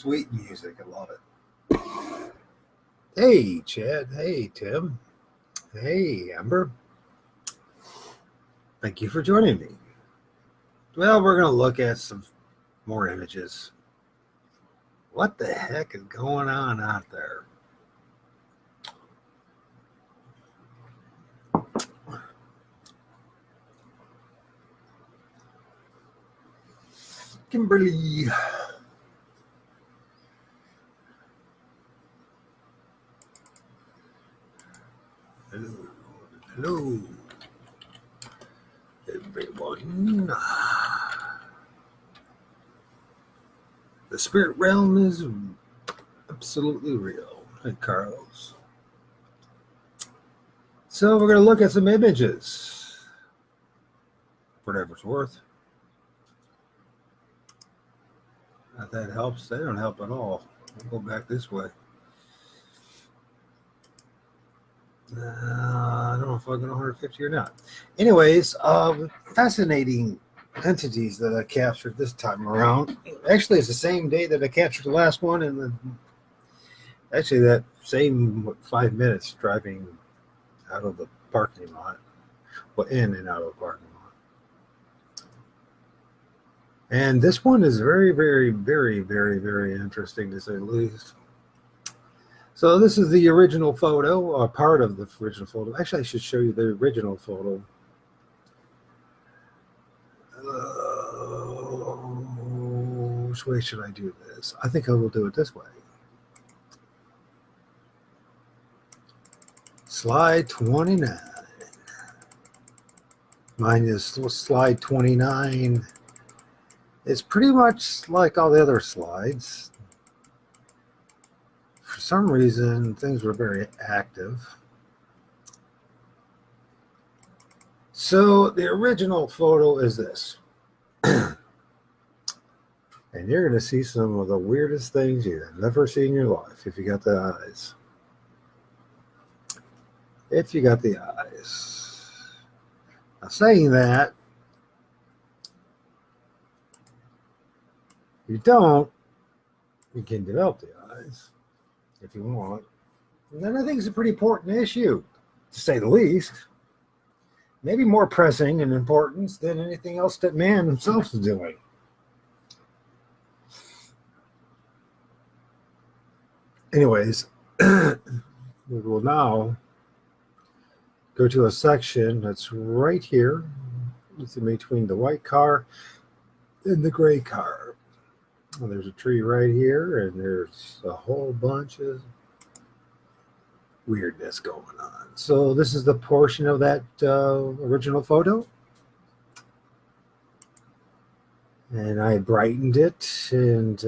Sweet music. I love it. Hey, Chad. Hey, Tim. Hey, Amber. Thank you for joining me. Well, we're going to look at some more images. What the heck is going on out there? Kimberly. Hello, everyone. The spirit realm is absolutely real. Hey, Carlos. So we're going to look at some images. Whatever it's worth. If that helps. They don't help at all. I'll go back this way. I don't know if I got 150 or not. Anyways, fascinating entities that I captured this time around. Actually, it's the same day that I captured the last one, and actually that same 5 minutes driving out of the parking lot, well, in and out of the parking lot. And this one is very, very, very, very, very interesting, to say the least. So this is the original photo, or part of the original photo. Actually, I should show you the original photo. Which way should I do this? I think I will do it this way. Slide 29. Mine is slide 29. It's pretty much like all the other slides. For some reason, things were very active. So the original photo is this. And you're going to see some of the weirdest things you've ever seen in your life if you got the eyes. If you got the eyes. Now, saying that, if you don't, you can develop the eyes if you want. And then I think it's a pretty important issue, to say the least. Maybe more pressing in importance than anything else that man himself is doing. Anyways, we will now go to a section that's right here. It's in between the white car and the gray car. Well, there's a tree right here, and there's a whole bunch of weirdness going on. So this is the portion of that original photo. And I brightened it and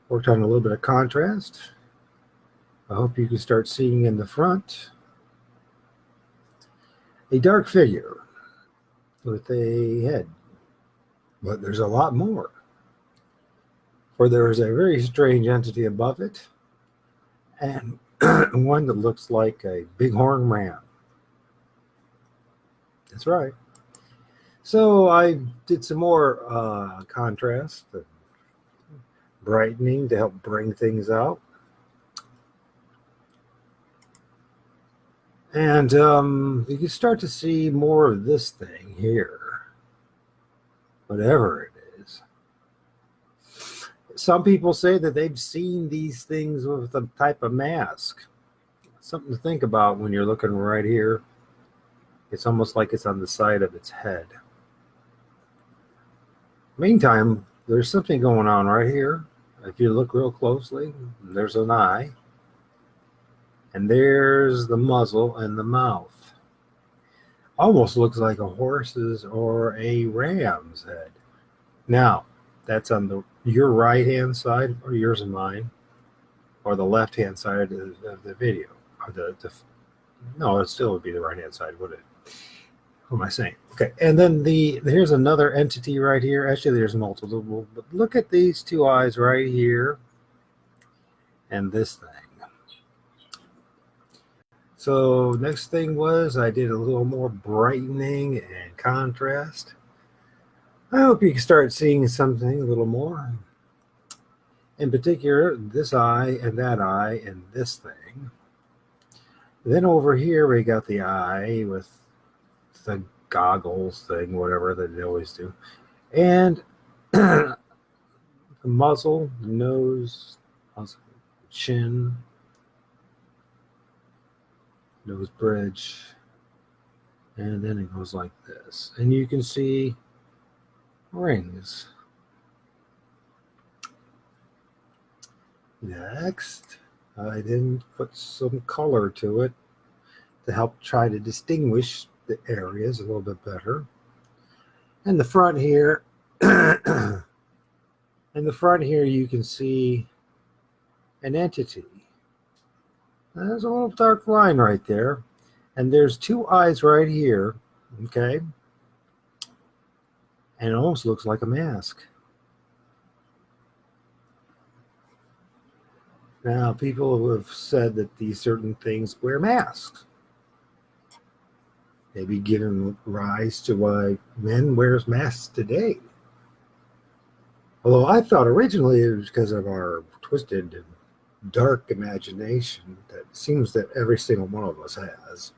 worked on a little bit of contrast. I hope you can start seeing in the front a dark figure with a head. But there's a lot more. For there is a very strange entity above it, and one that looks like a bighorn ram. That's right. So I did some more contrast and brightening to help bring things out. And you can start to see more of this thing here. Whatever it is. Some people say that they've seen these things with a type of mask. Something to think about when you're looking right here. It's almost like it's on the side of its head. Meantime, there's something going on right here. If you look real closely, there's an eye. And there's the muzzle and the mouth. Almost looks like a horse's or a ram's head. Now, that's on your right-hand side, or yours and mine, or the left-hand side of the video. Or no, it still would be the right-hand side, wouldn't it? What am I saying? Okay, and then here's another entity right here. Actually, there's multiple, but look at these two eyes right here, and this thing. So next thing was I did a little more brightening and contrast. I hope you can start seeing something a little more. In particular, this eye and that eye and this thing. Then over here we got the eye with the goggles thing, whatever that they always do. And the muzzle, the nose, chin, nose bridge, and then it goes like this. And you can see rings. Next, I then put some color to it to help try to distinguish the areas a little bit better. And the front here, in the front here, you can see an entity. There's a little dark line right there. And there's two eyes right here, okay? And it almost looks like a mask. Now, people have said that these certain things wear masks. Maybe giving rise to why men wears masks today. Although I thought originally it was because of our twisted and dark imagination that seems that every single one of us has.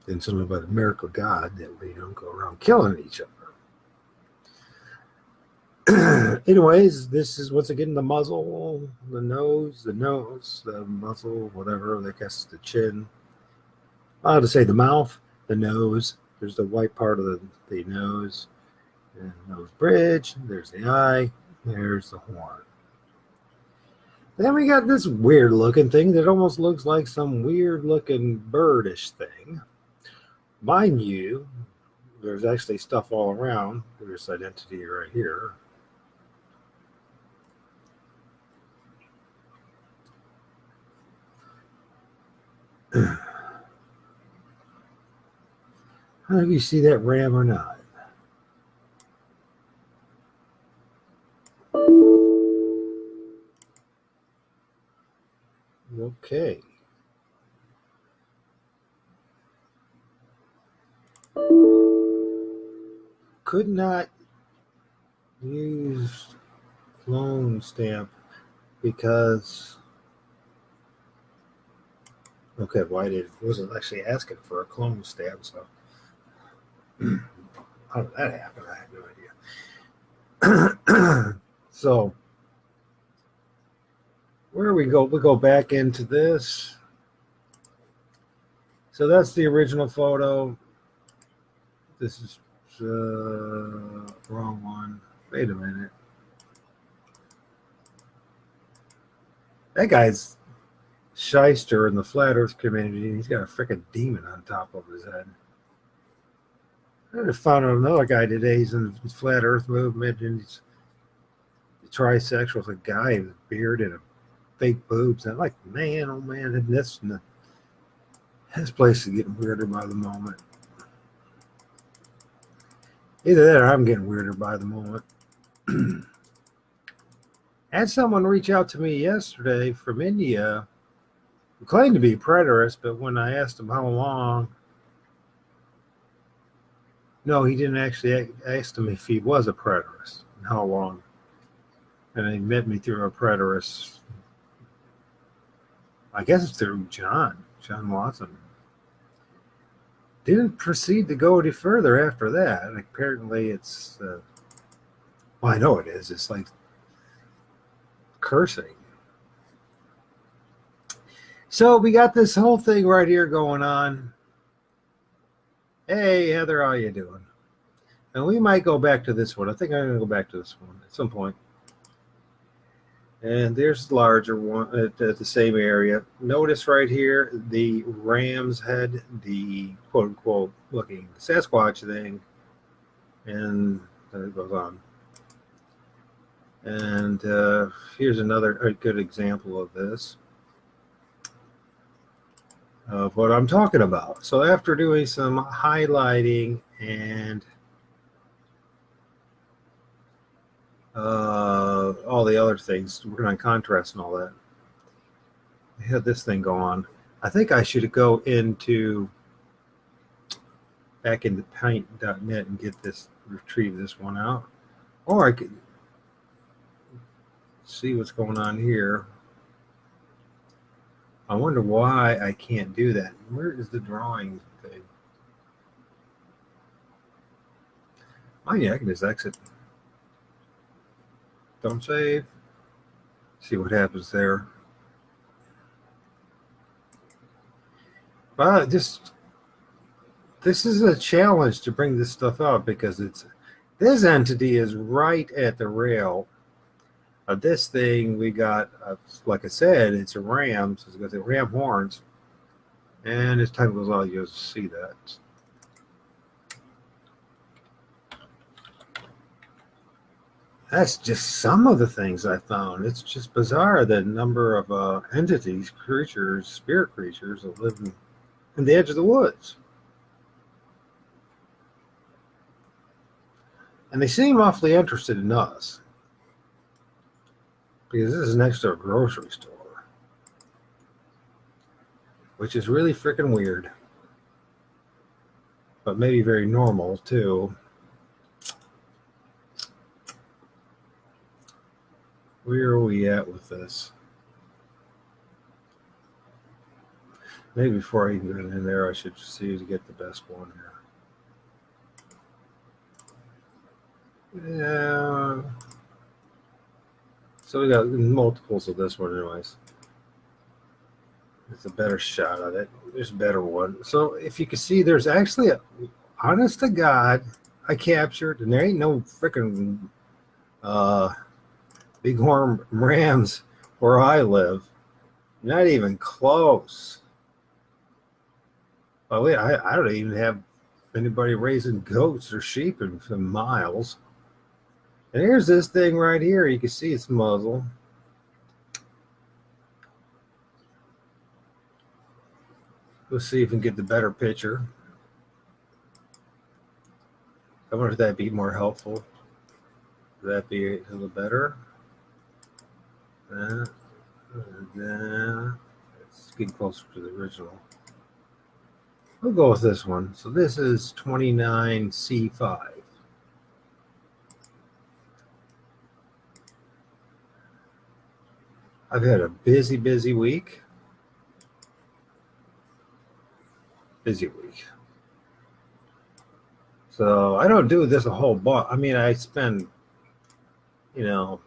And something about the miracle of God that we don't go around killing each other. Anyways, this is once again the muzzle, the nose, the muzzle, whatever, I guess the chin. I'll just say the mouth, the nose. There's the white part of the nose, and nose bridge. There's the eye. There's the horn. Then we got this weird looking thing that almost looks like some weird looking birdish thing. Mind you, there's actually stuff all around. There's identity right here. I don't know if you see that ram or not. Okay. Could not use clone stamp because wasn't actually asking for a clone stamp, so how did that happen? I have no idea. So where we go? We go back into this. So that's the original photo. This is wrong one. Wait a minute. That guy's shyster in the flat earth community. He's got a freaking demon on top of his head. I just found out another guy today. He's in the flat earth movement and he's trisexual with a guy with a beard and a fake boobs. And I'm like, man, oh man, and this place is getting weirder by the moment. Either that or I'm getting weirder by the moment. I had someone reach out to me yesterday from India who claimed to be a preterist, but when I asked him how long, no, he didn't actually ask him if he was a preterist and how long. And he met me through a preterist. I guess it's through John Watson. Didn't proceed to go any further after that. And apparently it's, well, I know it is. It's like cursing. So we got this whole thing right here going on. Hey, Heather, how you doing? And we might go back to this one. I think I'm going to go back to this one at some point. And there's the larger one at the same area. Notice right here the ram's head, the quote-unquote looking Sasquatch thing. And then it goes on. And here's another good example of this, of what I'm talking about. So after doing some highlighting and all the other things, working on contrast and all that, I had this thing go on. I think I should go back into paint.net and retrieve this one out. Or I could see what's going on here. I wonder why I can't do that. Where is the drawing thing? Oh yeah, I can just exit. Don't save. See what happens there. But this is a challenge to bring this stuff out because this entity is right at the rail of this thing. We got, like I said, it's a ram, so it's got the ram horns, and as time goes on, you'll see that. That's just some of the things I found. It's just bizarre the number of entities, creatures, spirit creatures that live in the edge of the woods. And they seem awfully interested in us because this is next to a grocery store, which is really freaking weird, but maybe very normal too. Where are we at with this? Maybe before I can get in there, I should see to get the best one here. Yeah. So we got multiples of this one anyways. It's a better shot of it. There's a better one. So if you can see, there's actually honest to God, I captured, and there ain't no freaking bighorn rams where I live. Not even close. Oh, I don't even have anybody raising goats or sheep in miles. And here's this thing right here. You can see its muzzle. Let's see if we can get the better picture. I wonder if that'd be more helpful. Would that be a little better? It's getting closer to the original. We'll go with this one. So this is 29C5. I've had a busy week. Busy week. So I don't do this a whole bunch. I mean, I spend, I don't know,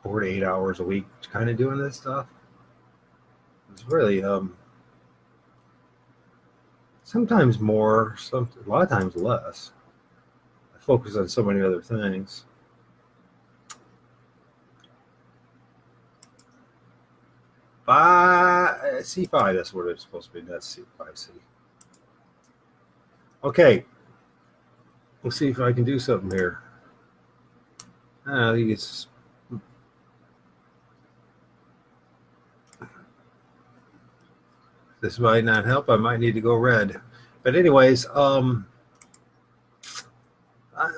4 to 8 hours a week kind of doing this stuff. It's really sometimes more, a lot of times less. I focus on so many other things. C5, that's what it's supposed to be. That's C5C. Okay. We'll see if I can do something here. I think it's this might not help. I might need to go red. But anyways, I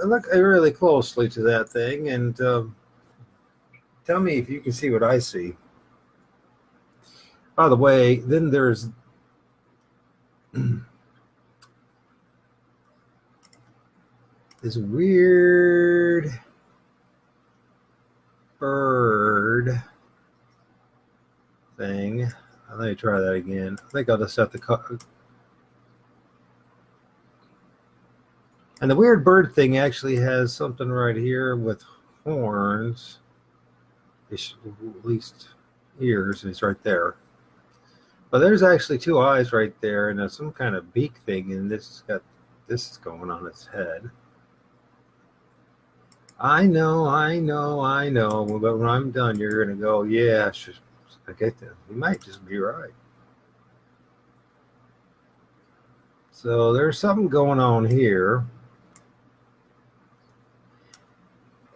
look really closely to that thing and tell me if you can see what I see. By the way, then there's this weird bird thing. Let me try that again. I think I'll just have to cut. And the weird bird thing actually has something right here with horns. At least ears. It's right there. But there's actually 2 eyes right there, and there's some kind of beak thing, and this is going on its head. I know. But when I'm done, you're gonna go, yeah, I get that. You might just be right. So there's something going on here.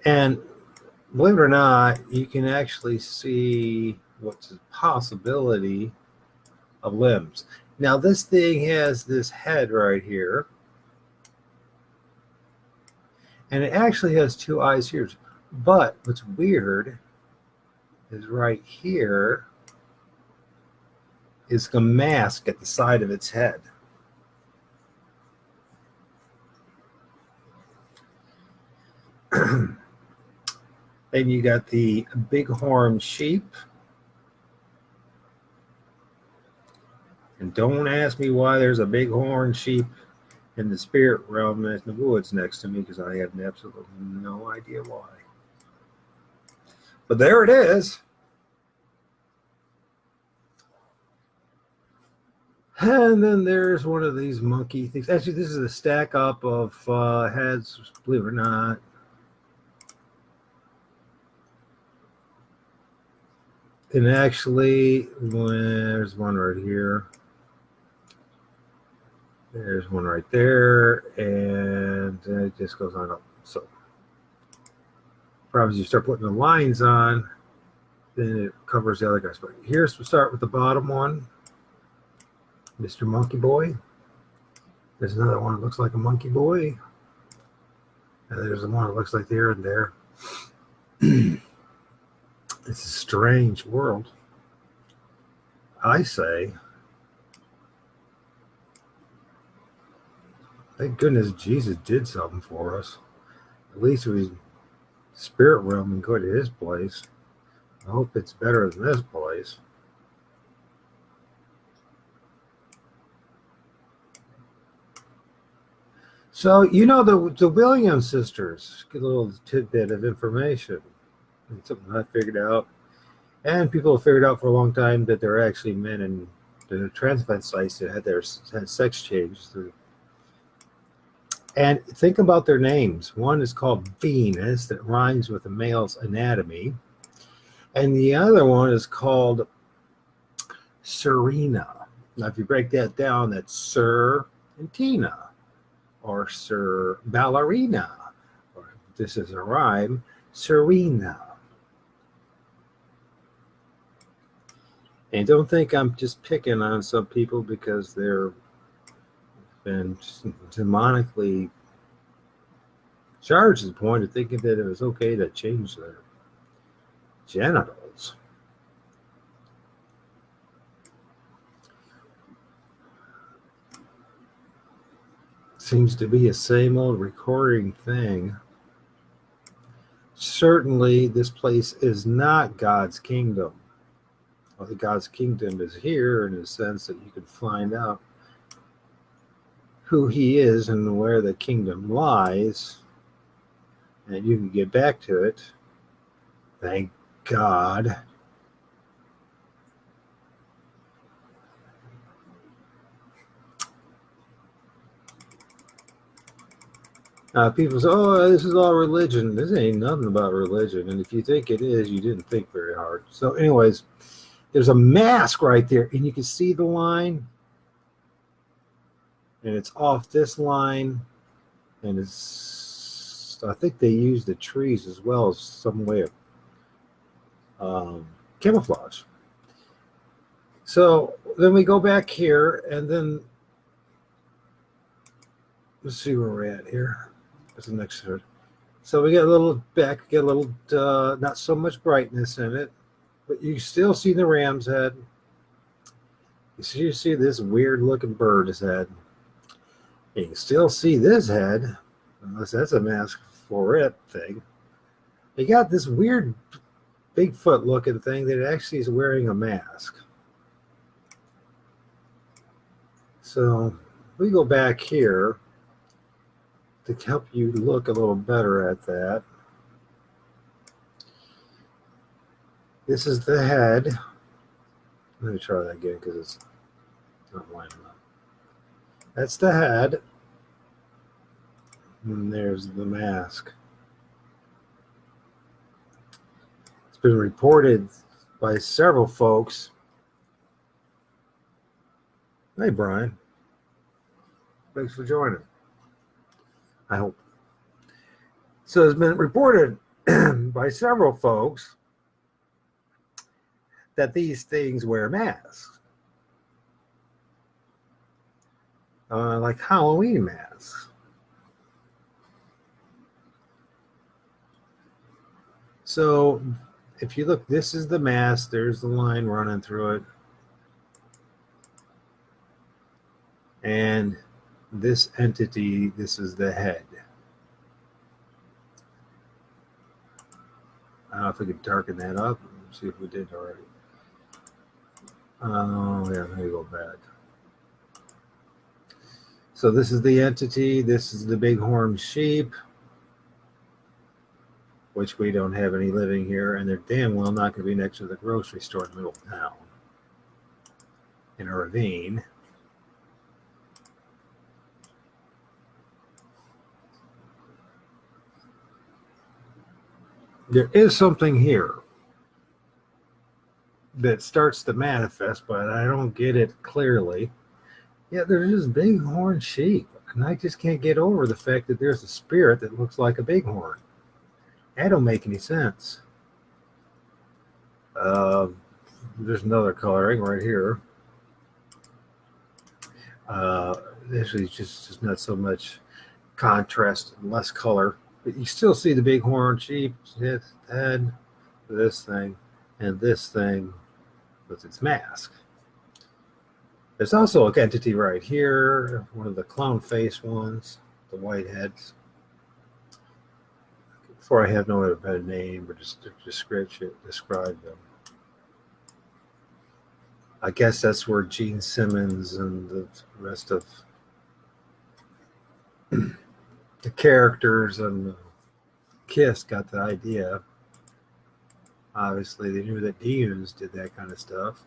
And believe it or not, you can actually see what's a possibility of limbs. Now this thing has this head right here. And it actually has 2 eyes here. But what's weird is right here is a mask at the side of its head. Then you got the bighorn sheep. And don't ask me why there's a bighorn sheep in the spirit realm in the woods next to me, because I have absolutely no idea why. But there it is. And then there's one of these monkey things. Actually, this is a stack up of heads, believe it or not. And actually, there's one right here. There's one right there. And it just goes on up. So, probably you start putting the lines on, then it covers the other guys. But here's, we'll start with the bottom one. Mr. Monkey Boy. There's another one that looks like a monkey boy. And there's the one that looks like there and there. It's a strange world. I say, thank goodness Jesus did something for us. At least we spirit realm and go to his place. I hope it's better than this place. So, you know, the Williams sisters, get a little tidbit of information. It's something I figured out. And people have figured out for a long time that there are actually men in the transplant sites that had sex changed. And think about their names. One is called Venus, that rhymes with a male's anatomy. And the other one is called Serena. Now, if you break that down, that's Sir and Tina. Or Sir Ballerina, or this is a rhyme, Serena. And don't think I'm just picking on some people because they're been demonically charged to the point of thinking that it was okay to change their genitals. Seems to be a same old recording thing. Certainly, this place is not God's kingdom. Well, God's kingdom is here in the sense that you can find out who he is and where the kingdom lies, and you can get back to it. Thank God. People say, oh, this is all religion. This ain't nothing about religion. And if you think it is, you didn't think very hard. So anyways, there's a mask right there, and you can see the line. And it's off this line. And it's, I think they use the trees as well as some way of camouflage. So then we go back here, and then let's see where we're at here. That's the next one. So we get a little back, get a little not so much brightness in it, but you still see the ram's head. You see this weird looking bird's head. You can still see this head, unless that's a mask for it thing. You got this weird Bigfoot looking thing that actually is wearing a mask. So we go back here to help you look a little better at that. This is the head. Let me try that again because it's not lining up. That's the head. And there's the mask. It's been reported by several folks. Hey, Brian. Thanks for joining. I hope. So it's been reported by several folks that these things wear masks. Like Halloween masks. So if you look, this is the mask. There's the line running through it. And this entity, this is the head. don't know if we could darken that up. Let's see if we did already. Oh, yeah, let me go back. So this is the entity. This is the bighorn sheep, which we don't have any living here, and they're damn well not going to be next to the grocery store in the middle of town in a ravine. There is something here that starts to manifest, but I don't get it clearly. Yeah, there's just bighorn sheep, and I just can't get over the fact that there's a spirit that looks like a bighorn. That don't make any sense. There's another coloring right here. This is just not so much contrast and less color, but you still see the bighorn sheep head, this thing, and this thing with its mask. There's also an entity right here, one of the clown face ones, the white heads. Before I have no better name or just describe them. I guess that's where Gene Simmons and the rest of the characters and Kiss got the idea. Obviously, they knew that demons did that kind of stuff.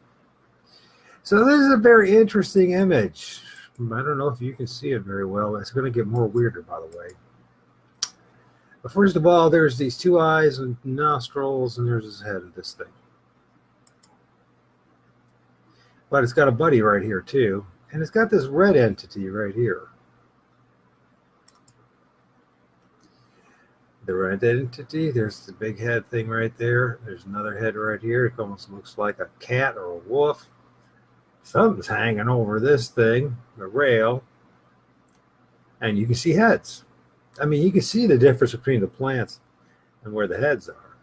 So this is a very interesting image. I don't know if you can see it very well. It's going to get more weirder, by the way. But first of all, there's these two eyes and nostrils, and there's his head of this thing. But it's got a buddy right here, too. And it's got this red entity right here. The red entity, there's the big head thing right there. There's another head right here. It almost looks like a cat or a wolf. Something's hanging over this thing, the rail. And you can see heads. I mean, you can see the difference between the plants and where the heads are.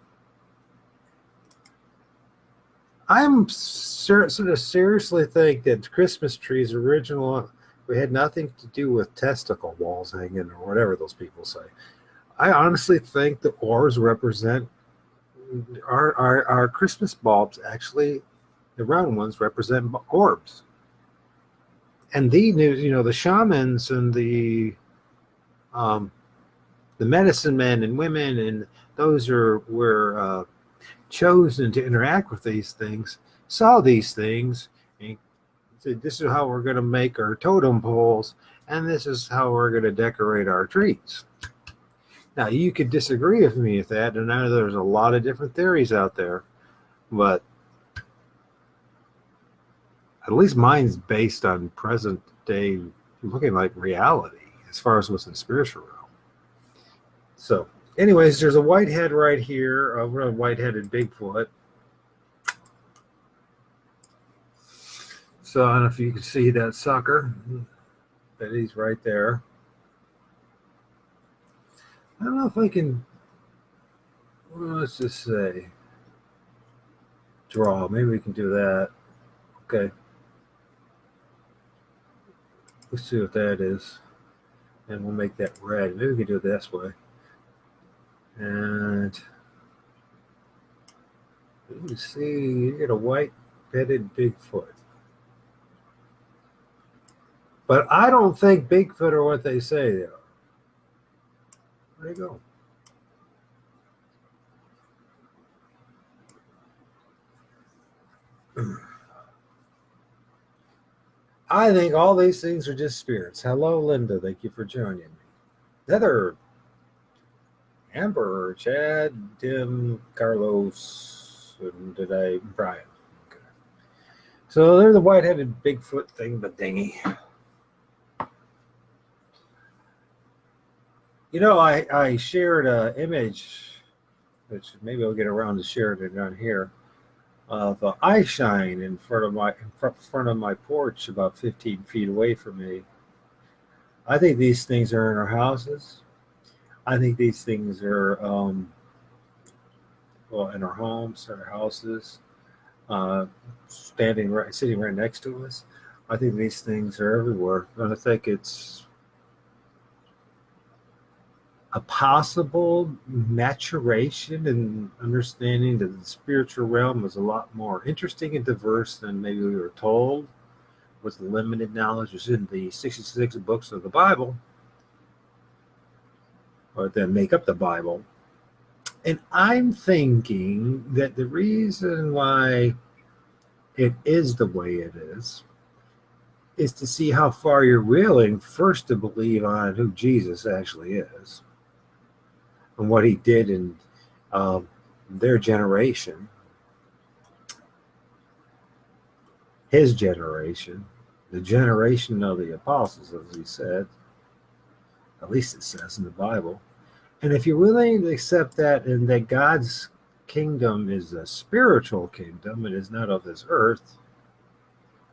I'm sort of seriously think that Christmas trees original, we had nothing to do with testicle walls hanging or whatever those people say. I honestly think the orbs represent our Christmas bulbs. Actually, the round ones represent orbs. And the shamans and the medicine men and women, and those were chosen to interact with these things, saw these things, and said, this is how we're going to make our totem poles, and this is how we're going to decorate our trees. Now, you could disagree with me with that, and I know there's a lot of different theories out there, but at least mine's based on present day, looking like reality as far as what's in spiritual realm. So, anyways, there's a white head right here, a white-headed Bigfoot. So I don't know if you can see that sucker, but he's right there. I don't know if I can, well, let's just say, draw. Maybe we can do that. Okay. Let's see what that is. And we'll make that red. Maybe we can do it this way. And you see, you get a white-headed Bigfoot. But I don't think Bigfoot are what they say they are. There you go. I think all these things are just spirits. Hello, Linda. Thank you for joining me. Heather, Amber, Chad, Tim, Carlos, and Brian. Okay. So they're the white-headed Bigfoot thing, but dingy. You know, I shared an image, which maybe I'll get around to sharing it on here, of eye shine in front of my porch, about 15 feet away from me. I think these things are in our houses. I think these things are in our homes, our houses, sitting right next to us. I think these things are everywhere, and I think it's a possible maturation and understanding that the spiritual realm is a lot more interesting and diverse than maybe we were told with the limited knowledge that's in the 66 books of the Bible, or that make up the Bible. And I'm thinking that the reason why it is the way it is to see how far you're willing first to believe on who Jesus actually is and what he did in their generation, his generation, the generation of the apostles, as he said, at least it says in the Bible. And if you're willing to accept that and that God's kingdom is a spiritual kingdom, it is not of this earth,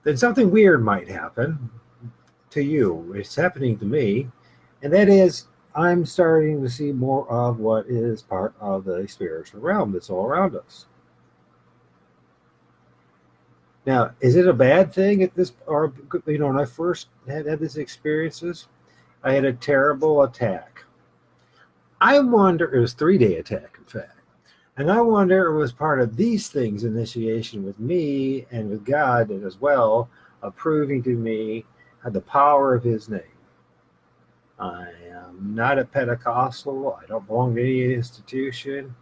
then something weird might happen to you. It's happening to me. And that is, I'm starting to see more of what is part of the spiritual realm that's all around us. Now, is it a bad thing at this, or, you know, when I first had these experiences, I had a terrible attack. I wonder, it was a 3-day attack, in fact. And I wonder it was part of these things, initiation with me and with God as well, approving to me the power of his name. I am not a Pentecostal. I don't belong to any institution.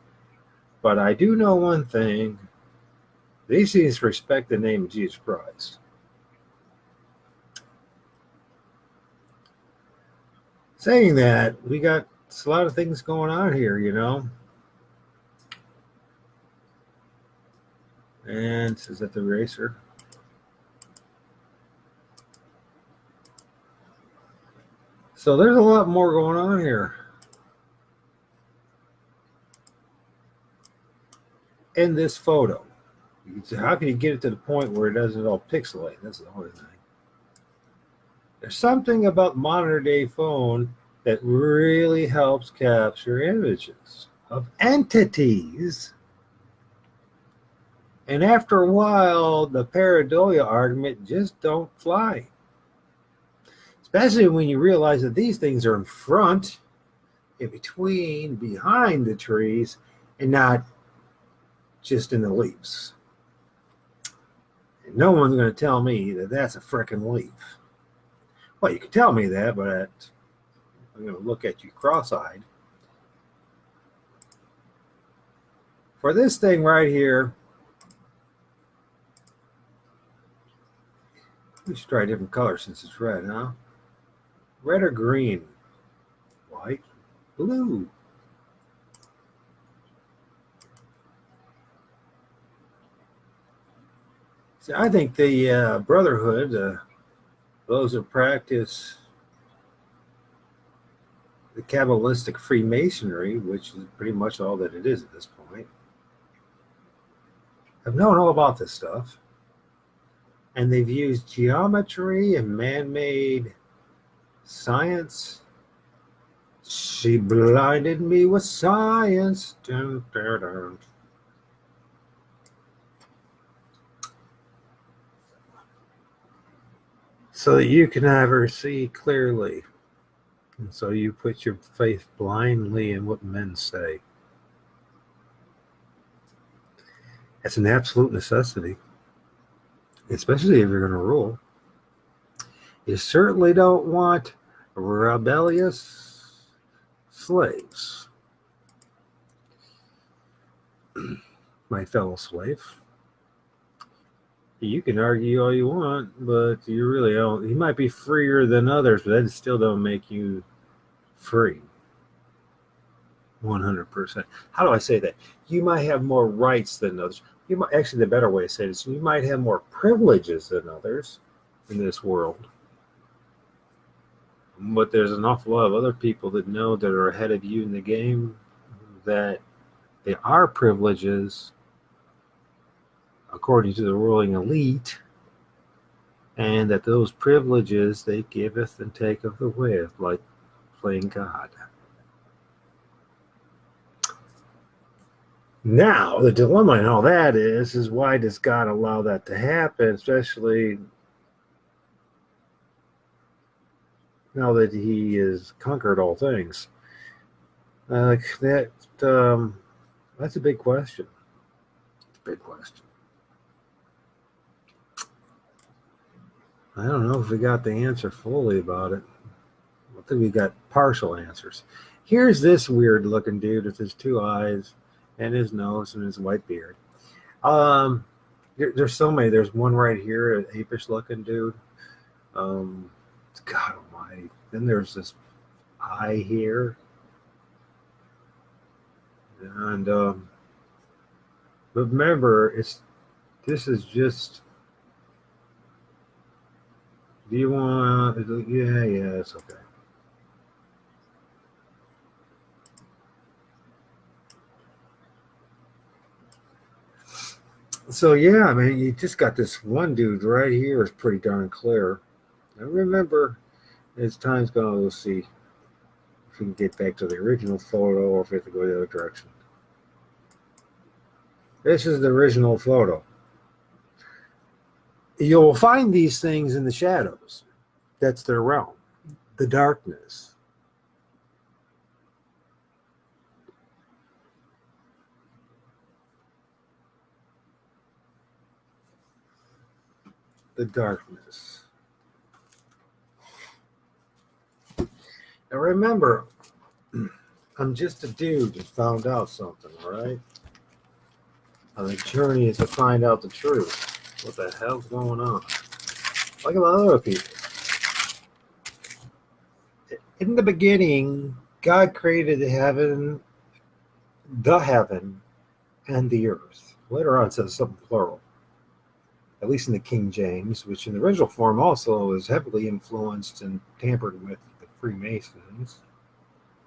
But I do know one thing. These things respect the name of Jesus Christ. Saying that, we got a lot of things going on here, you know. And is that the eraser? So there's a lot more going on here. In this photo. How can you get it to the point where it doesn't all pixelate? That's the only thing. There's something about modern day phone that really helps capture images of entities. And after a while, the pareidolia argument just don't fly. Especially when you realize that these things are in front, in between, behind the trees, and not just in the leaves. And no one's going to tell me that that's a frickin' leaf. Well, you can tell me that, but I'm going to look at you cross-eyed. For this thing right here, we should try a different color since it's red, huh? Red or green? White, blue. See, I think the Brotherhood, those who practice the Kabbalistic Freemasonry, which is pretty much all that it is at this point, have known all about this stuff. And they've used geometry and man-made science. She blinded me with science. Dun, dun, dun. So that you can never see clearly. And so you put your faith blindly in what men say. It's an absolute necessity, especially if you're going to rule. You certainly don't want rebellious slaves. My fellow slave. You can argue all you want, but you really don't. You might be freer than others, but that still don't make you free. 100%. How do I say that? You might have more rights than others. You might, actually, the better way to say it is you might have more privileges than others in this world. But there's an awful lot of other people that know that are ahead of you in the game, that they are privileges according to the ruling elite, and that those privileges they giveth and taketh away, like playing God. Now, the dilemma in all that is why does God allow that to happen, especially now that he has conquered all things? Like that. Um, that's a big question. It's a big question. I don't know if we got the answer fully about it. I think we got partial answers. Here's this weird looking dude with his two eyes and his nose and his white beard. Um, there's so many. There's one right here, an apish looking dude. Um, God Almighty. Then there's this eye here, and but remember, it's this is just. Do you want? Yeah, it's okay. So yeah, I mean, you just got this one dude right here is pretty darn clear. I remember as time's gone, we'll see if we can get back to the original photo or if we have to go the other direction. This is the original photo. You'll find these things in the shadows. That's their realm, the darkness. The darkness. Now remember, I'm just a dude that found out something, all right? On the journey is to find out the truth. What the hell's going on? Like a lot of other people. In the beginning, God created the heaven, and the earth. Later on, it says something plural, at least in the King James, which in the original form also is heavily influenced and tampered with the Freemasons.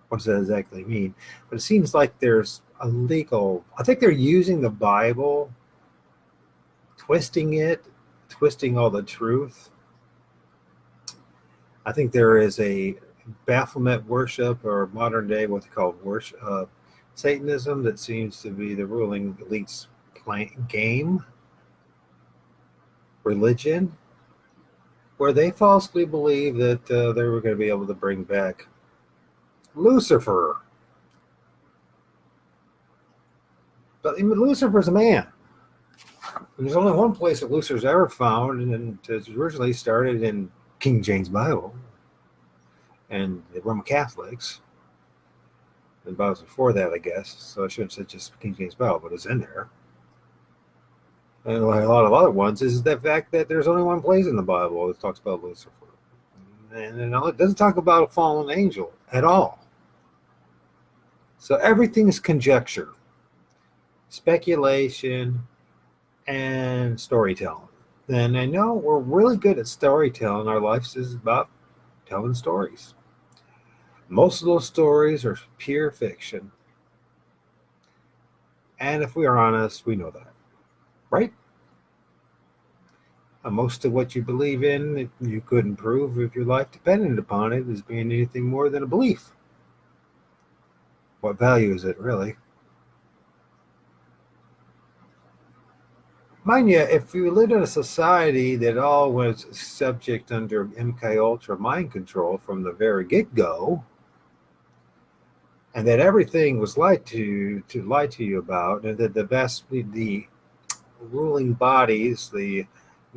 What does that exactly mean? But it seems like there's a legal. I think they're using the Bible, twisting it, twisting all the truth. I think there is a Baphomet worship or modern day what they call worship, Satanism that seems to be the ruling elite's game religion, where they falsely believe that they were going to be able to bring back Lucifer. But Lucifer's a man. There's only one place that Lucifer's ever found, and it originally started in King James Bible and the Roman Catholics. And Bibles before that, I guess. So I shouldn't say just King James Bible, but it's in there. And like a lot of other ones is the fact that there's only one place in the Bible that talks about Lucifer. And it doesn't talk about a fallen angel at all. So everything is conjecture, speculation, and storytelling. And I know we're really good at storytelling. Our life is about telling stories. Most of those stories are pure fiction. And if we are honest, we know that, right? Most of what you believe in, you couldn't prove if your life depended upon it as being anything more than a belief. What value is it, really? Mind you, if you lived in a society that all was subject under MK Ultra mind control from the very get-go, and that everything was lied to lie to you about, and that the ruling bodies, the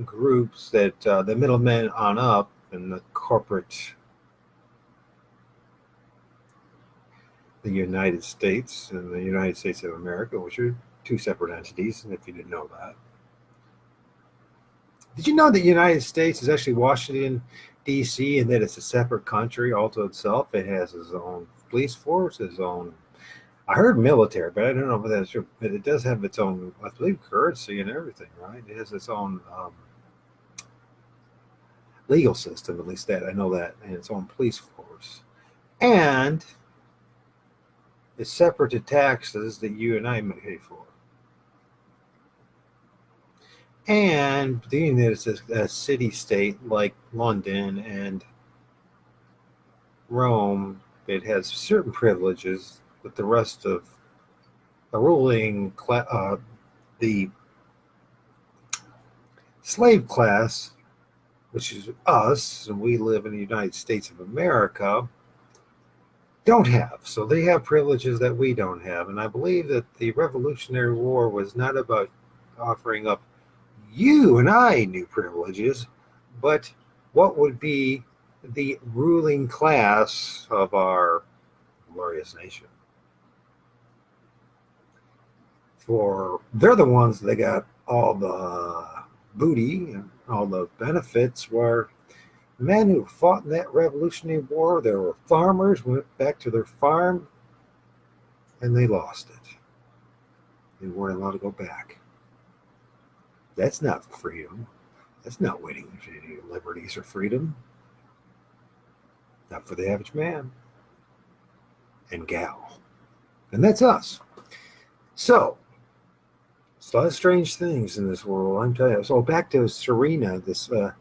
groups that the middlemen on up, and the corporate, the United States and the United States of America, which are two separate entities, and if you didn't know that. Did you know that the United States is actually Washington, D.C., and that it's a separate country all to itself? It has its own police force, its own, I heard military, but I don't know if that's true. But it does have its own, I believe, currency and everything, right? It has its own legal system, at least that I know that, and its own police force. And it's separate to taxes that you and I may pay for. And being that it's a city state like London and Rome, it has certain privileges that the rest of the ruling the slave class, which is us, and we live in the United States of America, don't have. So they have privileges that we don't have. And I believe that the Revolutionary War was not about offering up you and I new privileges, but what would be the ruling class of our glorious nation. For they're the ones that got all the booty and all the benefits, where men who fought in that Revolutionary War, they were farmers, went back to their farm, and they lost it. They weren't allowed to go back. That's not freedom. That's not waiting for any liberties or freedom. Not for the average man and gal. And that's us. So, it's a lot of strange things in this world, I'm telling you. So back to Serena, the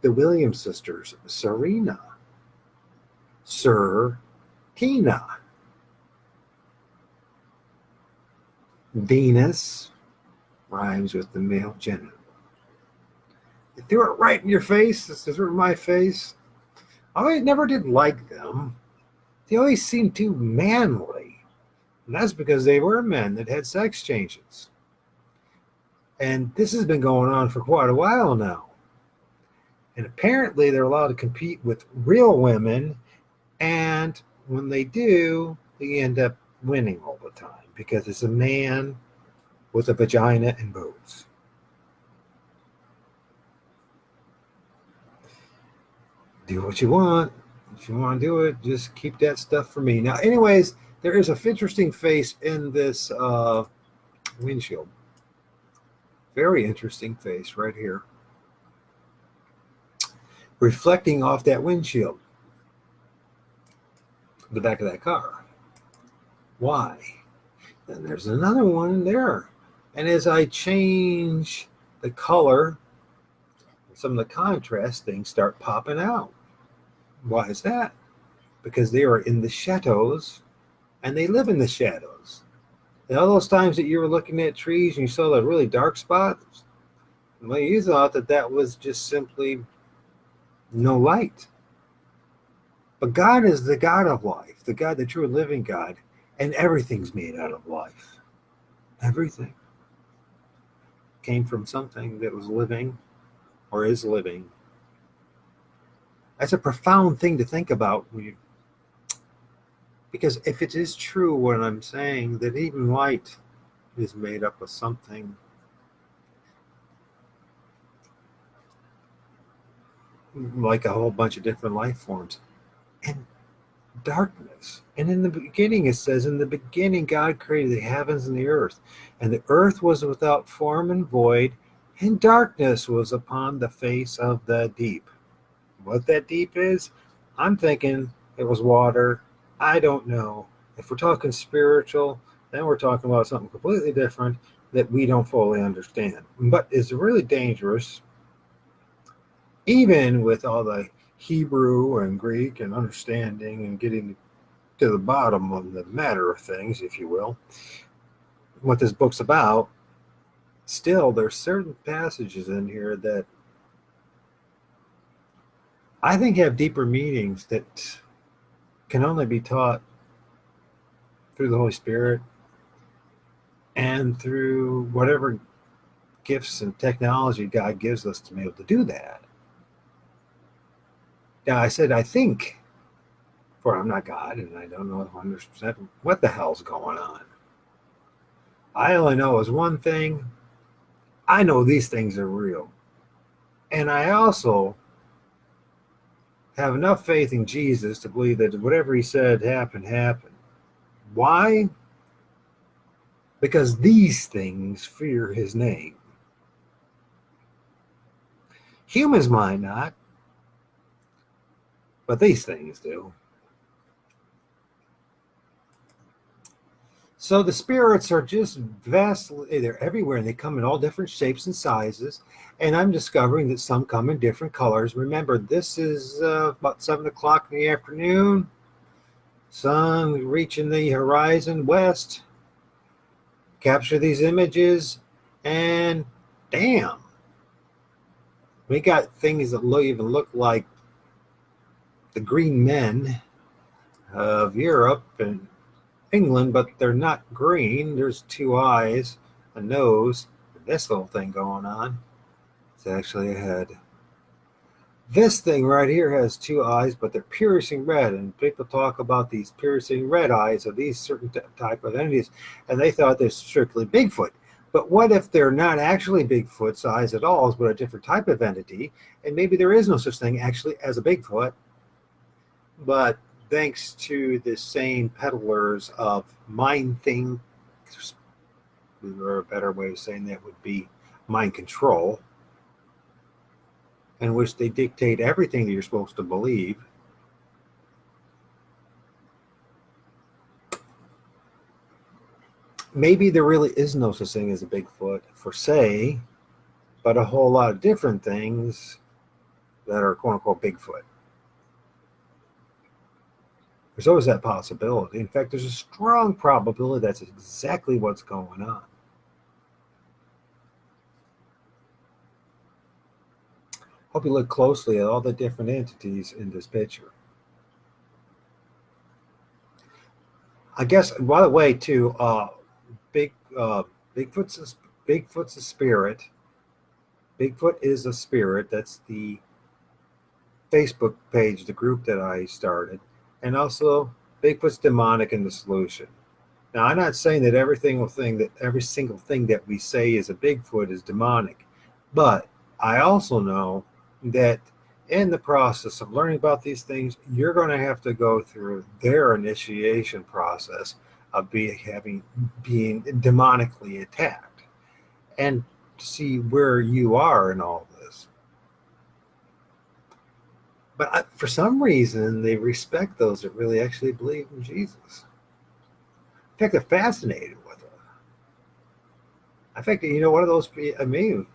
Williams sisters. Serena. Sir Tina. Venus rhymes with the male genital. They threw it right in your face. This is my face. I never did like them. They always seemed too manly. And that's because they were men that had sex changes. And this has been going on for quite a while now. And apparently they're allowed to compete with real women. And when they do, they end up winning all the time because it's a man with a vagina and boobs. Do what you want. If you want to do it, just keep that stuff for me. Now, anyways, there is an interesting face in this windshield. Very interesting face right here. Reflecting off that windshield. The back of that car. Why? And there's another one there. And as I change the color, some of the contrast things start popping out. Why is that? Because they are in the shadows and they live in the shadows. And all those times that you were looking at trees and you saw the really dark spots, well, you thought that that was just simply no light. But God is the God of life, the God, the true living God, and everything's made out of life. Everything came from something that was living or is living. That's a profound thing to think about when you, because if it is true what I'm saying, that even light is made up of something like a whole bunch of different life forms, and darkness. And in the beginning, it says, in the beginning, God created the heavens and the earth. And the earth was without form and void, and darkness was upon the face of the deep. What that deep is, I'm thinking it was water. I don't know. If we're talking spiritual, then we're talking about something completely different that we don't fully understand. But it's really dangerous, even with all the Hebrew and Greek and understanding and getting to the bottom of the matter of things, if you will, what this book's about. Still, there's certain passages in here that I think have deeper meanings that can only be taught through the Holy Spirit and through whatever gifts and technology God gives us to be able to do that. Now, I said, I think, for I'm not God, and I don't know 100% what the hell's going on. I only know is one thing. I know these things are real. And I also have enough faith in Jesus to believe that whatever he said happened. Why? Because these things fear his name. Humans might not, but these things do. So the spirits are just vastly, they're everywhere, and they come in all different shapes and sizes. And I'm discovering that some come in different colors. Remember, this is about 7 o'clock in the afternoon. Sun reaching the horizon west. Capture these images, and damn, we got things that even look like the green men. of Europe and England, but they're not green. There's two eyes, a nose, this little thing going on. It's actually a head. This thing right here has two eyes, but they're piercing red, and people talk about these piercing red eyes of these certain type of entities, and they thought they're strictly Bigfoot. But what if they're not actually Bigfoot's eyes at all, but a different type of entity, and maybe there is no such thing actually as a Bigfoot, but thanks to the same peddlers of mind thing, or a better way of saying that would be mind control, in which they dictate everything that you're supposed to believe. Maybe there really is no such thing as a Bigfoot, for say, but a whole lot of different things that are quote unquote Bigfoot. There's always that possibility. In fact, there's a strong probability that's exactly what's going on. Hope you look closely at all the different entities in this picture. I guess, by the way, too, Bigfoot's a spirit. Bigfoot is a spirit. That's the Facebook page, the group that I started. And also, Bigfoot's demonic in the solution. Now, I'm not saying that every single thing that we say is a Bigfoot is demonic, but I also know that in the process of learning about these things, you're going to have to go through their initiation process of being demonically attacked, and see where you are in all this. But for some reason, they respect those that really actually believe in Jesus. In fact, they're fascinated with it. I think, one of those, I mean,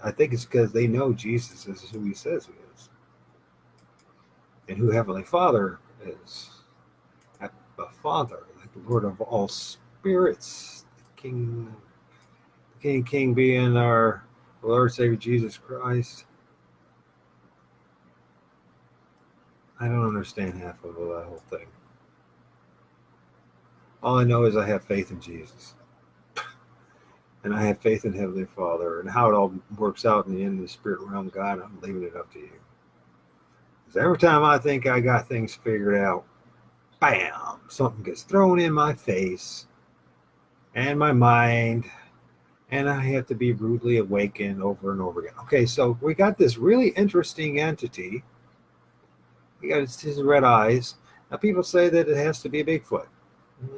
I think it's because they know Jesus is who he says he is, and who Heavenly Father is. The Father, like the Lord of all spirits, the King being our Lord Savior Jesus Christ. I don't understand half of that whole thing. All I know is I have faith in Jesus. And I have faith in Heavenly Father. And how it all works out in the end of the spirit realm, God, I'm leaving it up to you. Because every time I think I got things figured out, bam, something gets thrown in my face and my mind, and I have to be rudely awakened over and over again. Okay, so we got this really interesting entity. He got his red eyes. Now, people say that it has to be a Bigfoot.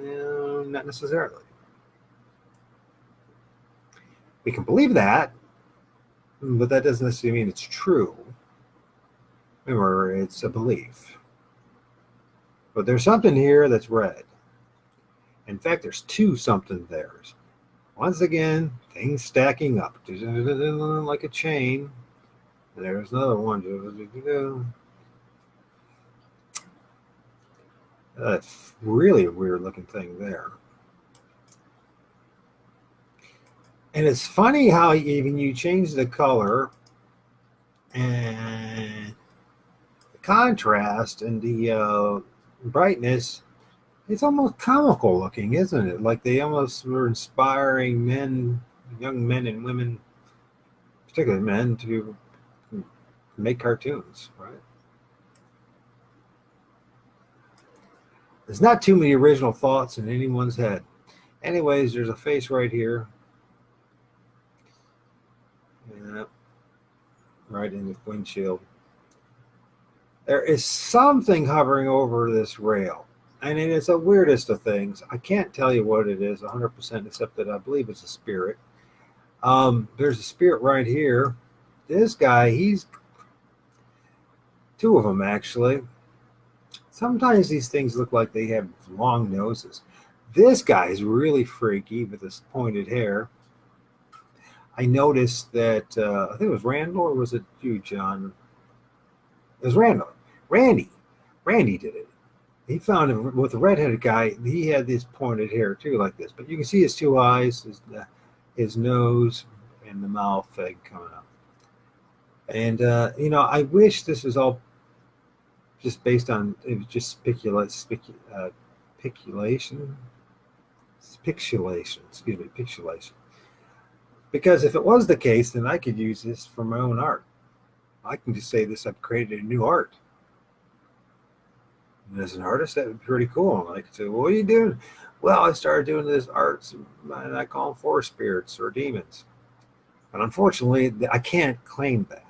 No, not necessarily. We can believe that, but that doesn't necessarily mean it's true. Remember, it's a belief. But there's something here that's red. In fact, there's two something there's. Once again, things stacking up like a chain. There's another one. That's really a weird looking thing there. And it's funny how even you change the color and the contrast and the brightness, it's almost comical looking, isn't it? Like they almost were inspiring men, young men and women, particularly men, to make cartoons, right? There's not too many original thoughts in anyone's head. Anyways, there's a face right here. Yeah, right in the windshield. There is something hovering over this rail. And it is the weirdest of things. I can't tell you what it is 100%, except that I believe it's a spirit. There's a spirit right here. This guy, he's two of them actually. Sometimes these things look like they have long noses. This guy is really freaky with this pointed hair. I noticed that, I think it was Randall, or was it you, John? It was Randall. Randy did it. He found him with the redheaded guy. He had this pointed hair too, like this. But you can see his two eyes, his nose, and the mouth thing coming up. And I wish this was all just based on it was just speculation, excuse me, pixelation. Because if it was the case, then I could use this for my own art. I can just say this: I've created a new art. And as an artist, that would be pretty cool. I could say, well, "What are you doing?" Well, I started doing this art, and I call them forest spirits or demons. But unfortunately, I can't claim that.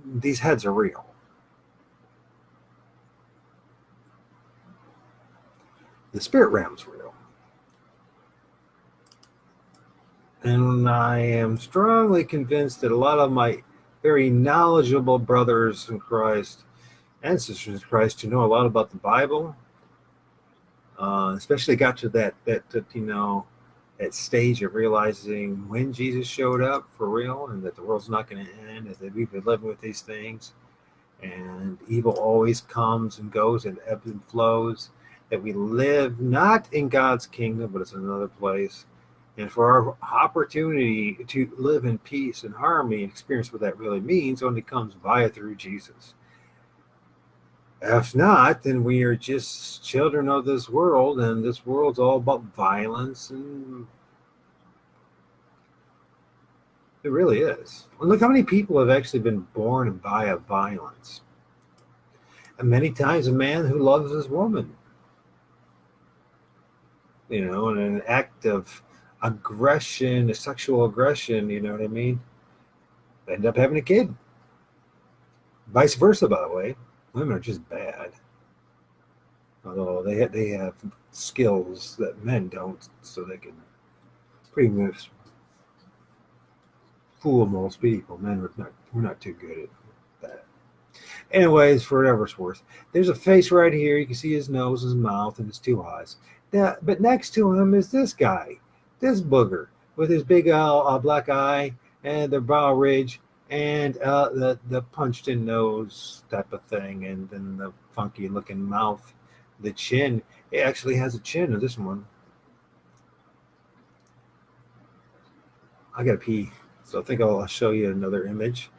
These heads are real. The spirit realm's real. And I am strongly convinced that a lot of my very knowledgeable brothers in Christ and sisters in Christ who know a lot about the Bible, especially got to that stage of realizing when Jesus showed up for real and that the world's not going to end, and that we've been living with these things, and evil always comes and goes and ebbs and flows, that we live not in God's kingdom, but it's another place. And for our opportunity to live in peace and harmony and experience what that really means only comes via through Jesus. If not, then we are just children of this world, and this world's all about violence, and it really is. And look how many people have actually been born via violence. And many times a man who loves his woman, in an act of aggression, a sexual aggression, you know what I mean? They end up having a kid. Vice versa, by the way. Women are just bad. Although they have skills that men don't, so they can pretty much fool most people. Men we're not too good at that. Anyways, for whatever it's worth, there's a face right here. You can see his nose, his mouth, and his two eyes. Now, but next to him is this guy, this booger, with his big black eye and the brow ridge and the punched-in nose type of thing, and then the funky-looking mouth, the chin. It actually has a chin in this one. I gotta pee, so I think I'll show you another image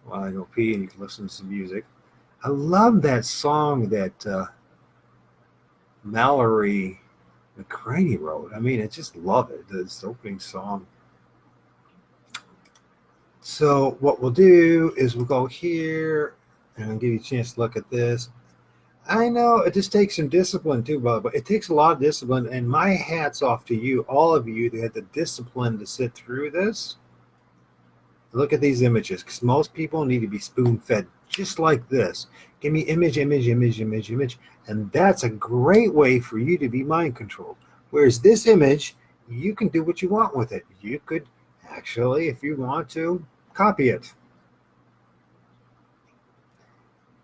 while I go pee, and you can listen to some music. I love that song that Mallory McCraney wrote. I mean, I just love it. This opening song. So what we'll do is we'll go here, and I'll give you a chance to look at this. I know it just takes some discipline too, but it takes a lot of discipline, and my hat's off to you, all of you, that had the discipline to sit through this. Look at these images, because most people need to be spoon-fed just like this. Give me image, image, image, image, image, and that's a great way for you to be mind controlled. Whereas this image, you can do what you want with it. You could actually, if you want to, copy it.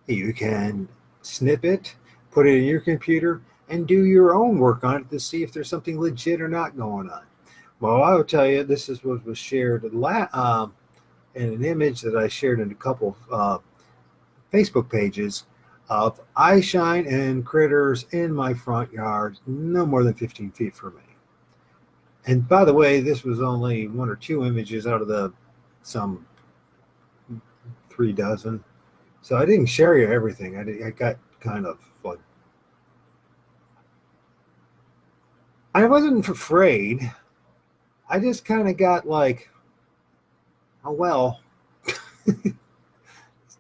You can snip it, put it in your computer, and do your own work on it to see if there's something legit or not going on. Well, I will tell you, this is what was shared in an image that I shared in a couple of Facebook pages of eye shine and critters in my front yard, no more than 15 feet from me. And by the way, this was only one or two images out of the some 3 dozen. So I didn't share you everything. I got kind of like, I wasn't afraid. I just kind of got like, oh well, these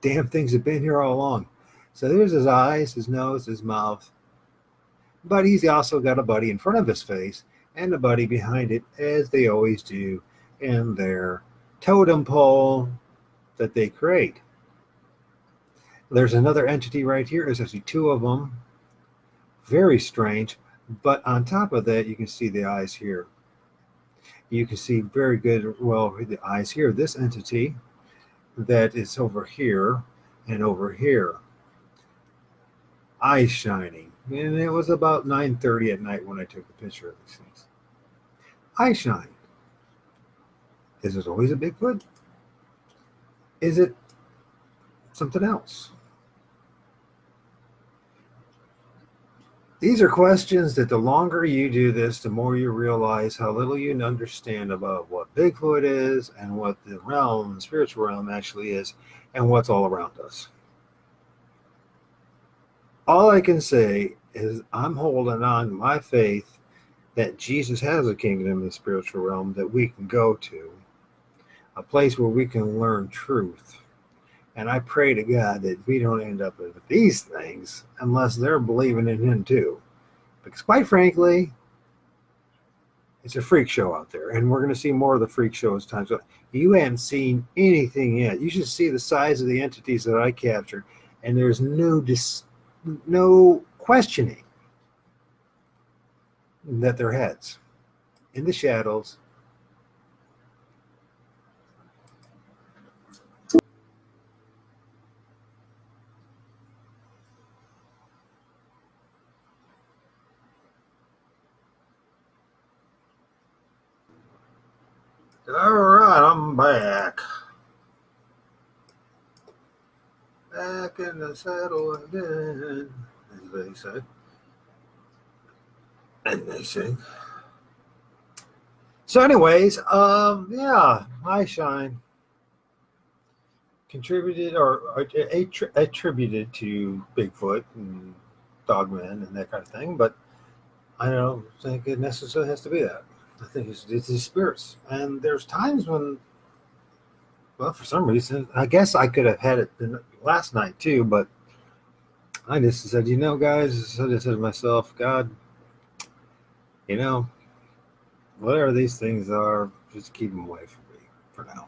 damn things have been here all along. So there's his eyes, his nose, his mouth. But he's also got a buddy in front of his face and a buddy behind it, as they always do in their totem pole that they create. There's another entity right here. There's actually 2 of them. Very strange. But on top of that, you can see the eyes here. You can see very good, well, the eyes here. This entity that is over here and over here. Eyes shining. And it was about 9:30 at night when I took the picture of these things. Eye shine. Is it always a Bigfoot? Is it something else? These are questions that the longer you do this, the more you realize how little you understand about what Bigfoot is and what the realm, the spiritual realm actually is, and what's all around us. All I can say is I'm holding on to my faith that Jesus has a kingdom in the spiritual realm that we can go to, a place where we can learn truth. And I pray to God that we don't end up with these things unless they're believing in Him too. Because quite frankly, it's a freak show out there, and we're going to see more of the freak show as time goes. You haven't seen anything yet. You should see the size of the entities that I captured, and there's no questioning that they're heads in the shadows. All right, I'm back. Back in the saddle again, as they say. And they sing. So, anyways, yeah, I shine contributed or attributed to Bigfoot and Dogman and that kind of thing, but I don't think it necessarily has to be that. I think it's these spirits, and there's times when, well, for some reason, I guess I could have had it last night too, but I just said, guys, I just said to myself, God, whatever these things are, just keep them away from me for now.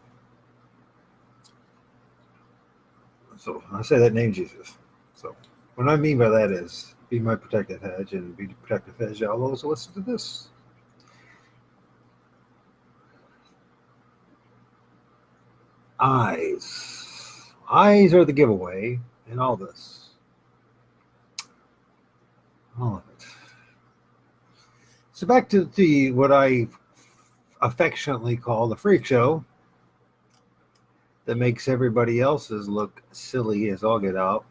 So I say that name Jesus. So what I mean by that is be my protective hedge and be the protective hedge to all those who listen to this. Eyes. Eyes are the giveaway in all this. All of it. So back to what I affectionately call the freak show that makes everybody else's look silly as all get out.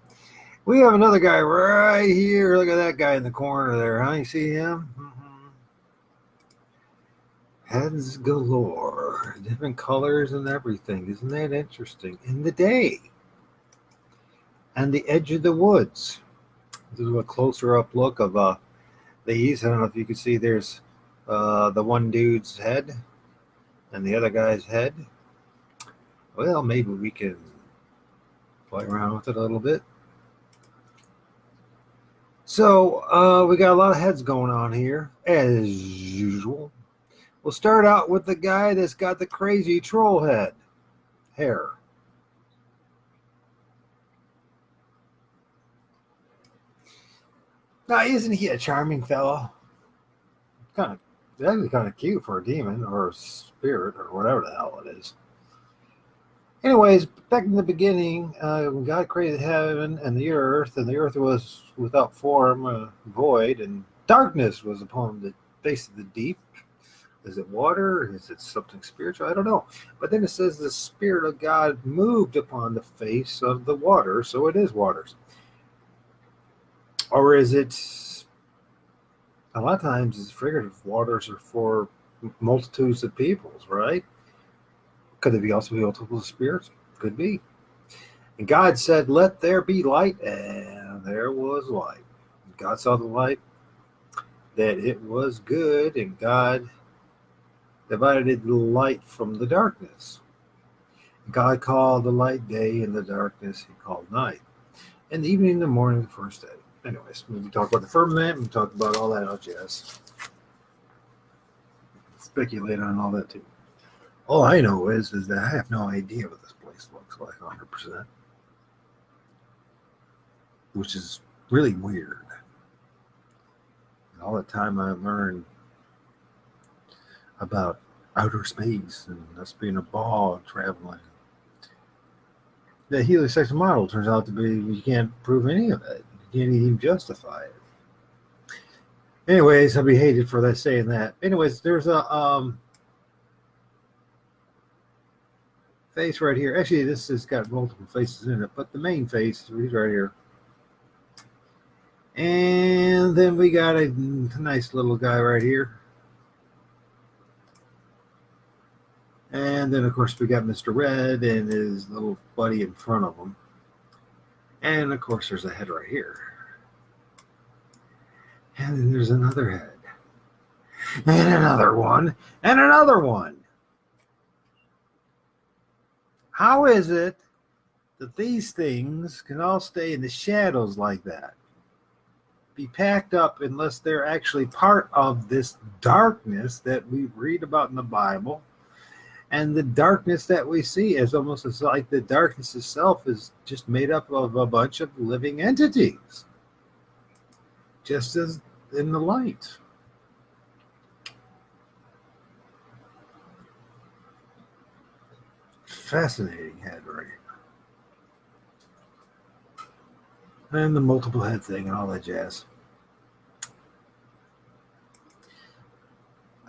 We have another guy right here. Look at that guy in the corner there, huh? You see him? Mm-hmm. Heads galore. Different colors and everything. Isn't that interesting? In the day. And the edge of the woods. This is a closer up look of these. I don't know if you can see there's the one dude's head and the other guy's head. Well, maybe we can play around with it a little bit. So we got a lot of heads going on here, as usual. We'll start out with the guy that's got the crazy troll head hair. Now, isn't he a charming fellow? That'd be kind of cute for a demon or a spirit or whatever the hell it is. Anyways, back in the beginning, God created heaven and the earth was without form, void, and darkness was upon the face of the deep. Is it water? Is it something spiritual? I don't know. But then it says the Spirit of God moved upon the face of the water, so it is waters. Or is it, a lot of times it's figurative, waters are for multitudes of peoples, right? Could it also be multiple spirits? Could be. And God said, let there be light, and there was light. God saw the light, that it was good, and God divided the light from the darkness. God called the light day, and the darkness he called night. And the evening and the morning, the first day. Anyways, we talk about the firmament, we talk about all that jazz. Speculate on all that too. All I know is that I have no idea what this place looks like 100%. Which is really weird. All the time I learned about outer space and us being a ball traveling. The heliocentric model turns out to be, you can't prove any of it. You can't even justify it. Anyways, I'll be hated for that saying that. Anyways, there's a face right here. Actually, this has got multiple faces in it, but the main face is right here. And then we got a nice little guy right here. And then, of course, we got Mr. Red and his little buddy in front of him. And, of course, there's a head right here. And then there's another head. And another one. And another one. How is it that these things can all stay in the shadows like that? Be packed up unless they're actually part of this darkness that we read about in the Bible. And the darkness that we see is almost as like the darkness itself is just made up of a bunch of living entities, just as in the light. Fascinating head right here. And the multiple head thing and all that jazz.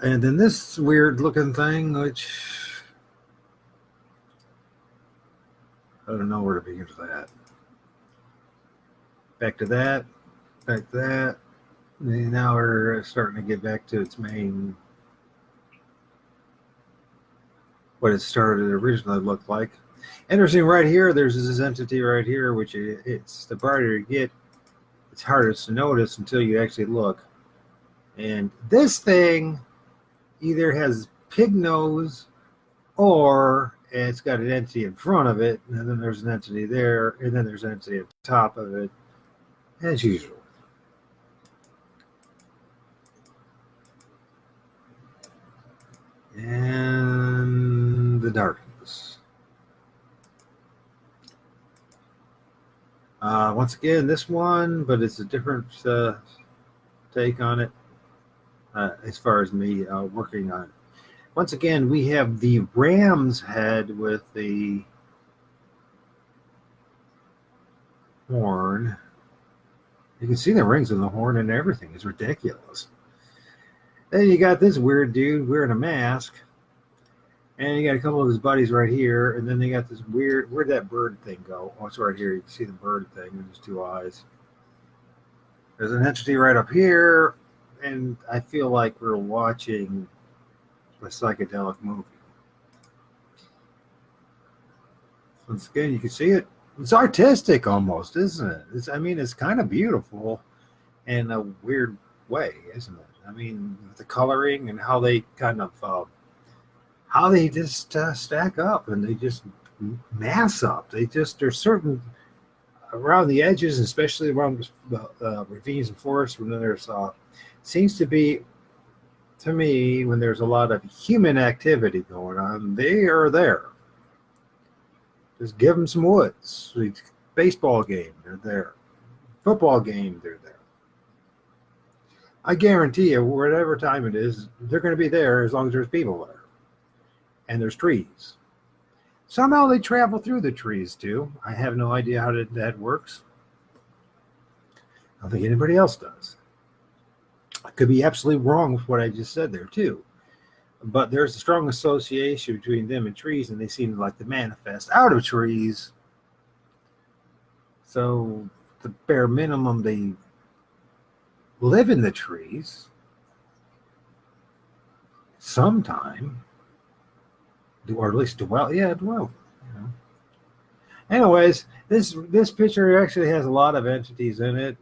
And then this weird looking thing, which I don't know where to begin with that. Back to that, back to that. And now we're starting to get back to its main, what it started originally looked like. Interesting right here, there's this entity right here, which it's the brighter you get, it's hardest to notice until you actually look. And this thing either has pig nose or it's got an entity in front of it, and then there's an entity there, and then there's an entity at the top of it, as usual. And the darkness. Once again, this one, but it's a different take on it as far as me working on it. Once again, we have the ram's head with the horn. You can see the rings in the horn and everything. It's ridiculous. Then you got this weird dude wearing a mask. And you got a couple of his buddies right here. And then they got this weird, where'd that bird thing go? Oh, it's right here. You can see the bird thing with his two eyes. There's an entity right up here. And I feel like we're watching a psychedelic movie. Once again, you can see it. It's artistic almost, isn't it? It's kind of beautiful in a weird way, isn't it? I mean, the coloring and how they kind of how they just stack up and they just mass up. There's certain around the edges, especially around the ravines and forests, when there's seems to be, to me, when there's a lot of human activity going on, they are there. Just give them some woods. Baseball game, they're there. Football game, they're there. I guarantee you, whatever time it is, they're going to be there as long as there's people there. And there's trees. Somehow they travel through the trees too. I have no idea how that works. I don't think anybody else does. I could be absolutely wrong with what I just said there too. But there's a strong association between them and trees, and they seem like to manifest out of trees. So the bare minimum, they live in the trees sometime, or at least dwell. Yeah, dwell. You know. Anyways, this picture actually has a lot of entities in it.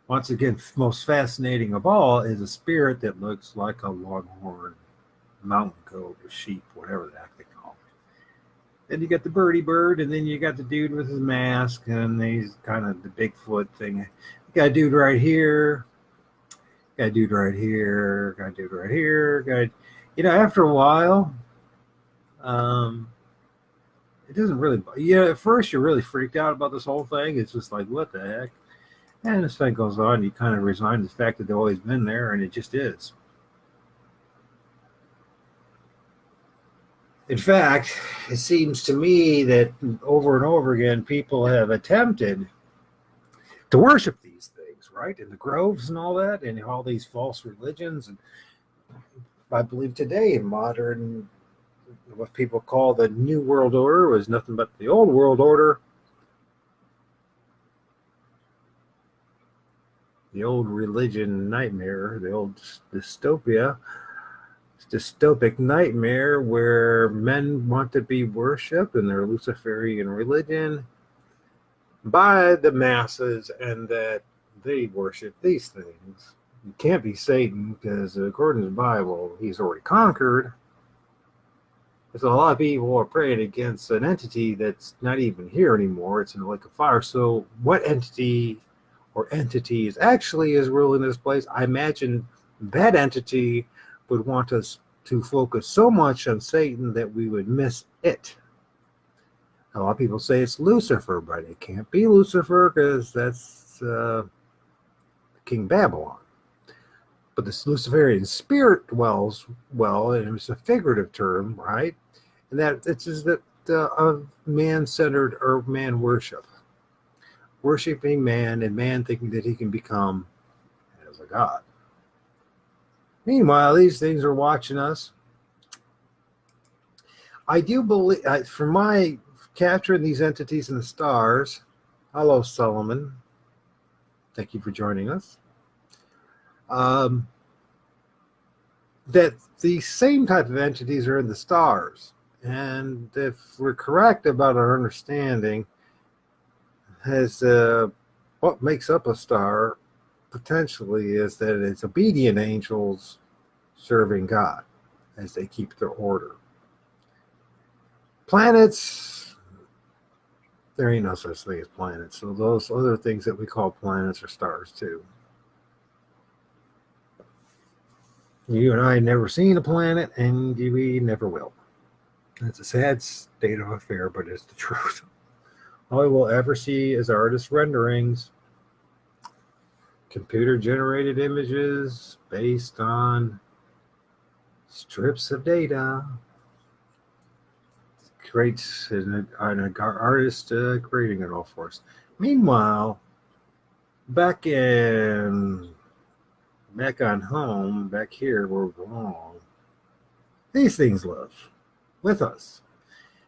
Once again, most fascinating of all is a spirit that looks like a longhorn mountain goat or sheep, whatever the heck they call it. Then you got the birdie bird, and then you got the dude with his mask, and he's kind of the Bigfoot thing. You got a dude right here, got a dude right here, got a dude right here, after a while, it doesn't really, at first you're really freaked out about this whole thing. It's just like, what the heck? And as time goes on, you kind of resign to the fact that they've always been there, and it just is. In fact, it seems to me that over and over again, people have attempted to worship these things, right? In the groves and all that, and all these false religions. And I believe today, modern, what people call the New World Order, was nothing but the Old World Order. The old religion nightmare, the old dystopic nightmare where men want to be worshipped in their Luciferian religion. by the masses and that they worship these things. It can't be Satan because, according to the Bible, he's already conquered. So a lot of people are praying against an entity that's not even here anymore. It's in like a fire. So what entity or entities actually is ruling this place? I imagine that entity would want us to focus so much on Satan that we would miss it. A lot of people say it's Lucifer, but it can't be Lucifer because that's King Babylon. But this Luciferian spirit dwells well, and it's a figurative term, right? And that it's just that of man-centered or man worship, worshiping man, and man thinking that he can become as a god. Meanwhile, these things are watching us. I do believe, from my capturing these entities in the stars. Hello, Solomon. Thank you for joining us. That the same type of entities are in the stars. And if we're correct about our understanding, as what makes up a star potentially is that it's obedient angels serving God as they keep their order. Planets, there ain't no such thing as planets. So those other things that we call planets are stars too. You and I never seen a planet, and we never will. It's a sad state of affair, but it's the truth. All we will ever see is artist renderings, computer-generated images based on strips of data. Creates an artist creating it all for us. Meanwhile, back on home, back here where we belong, these things live with us.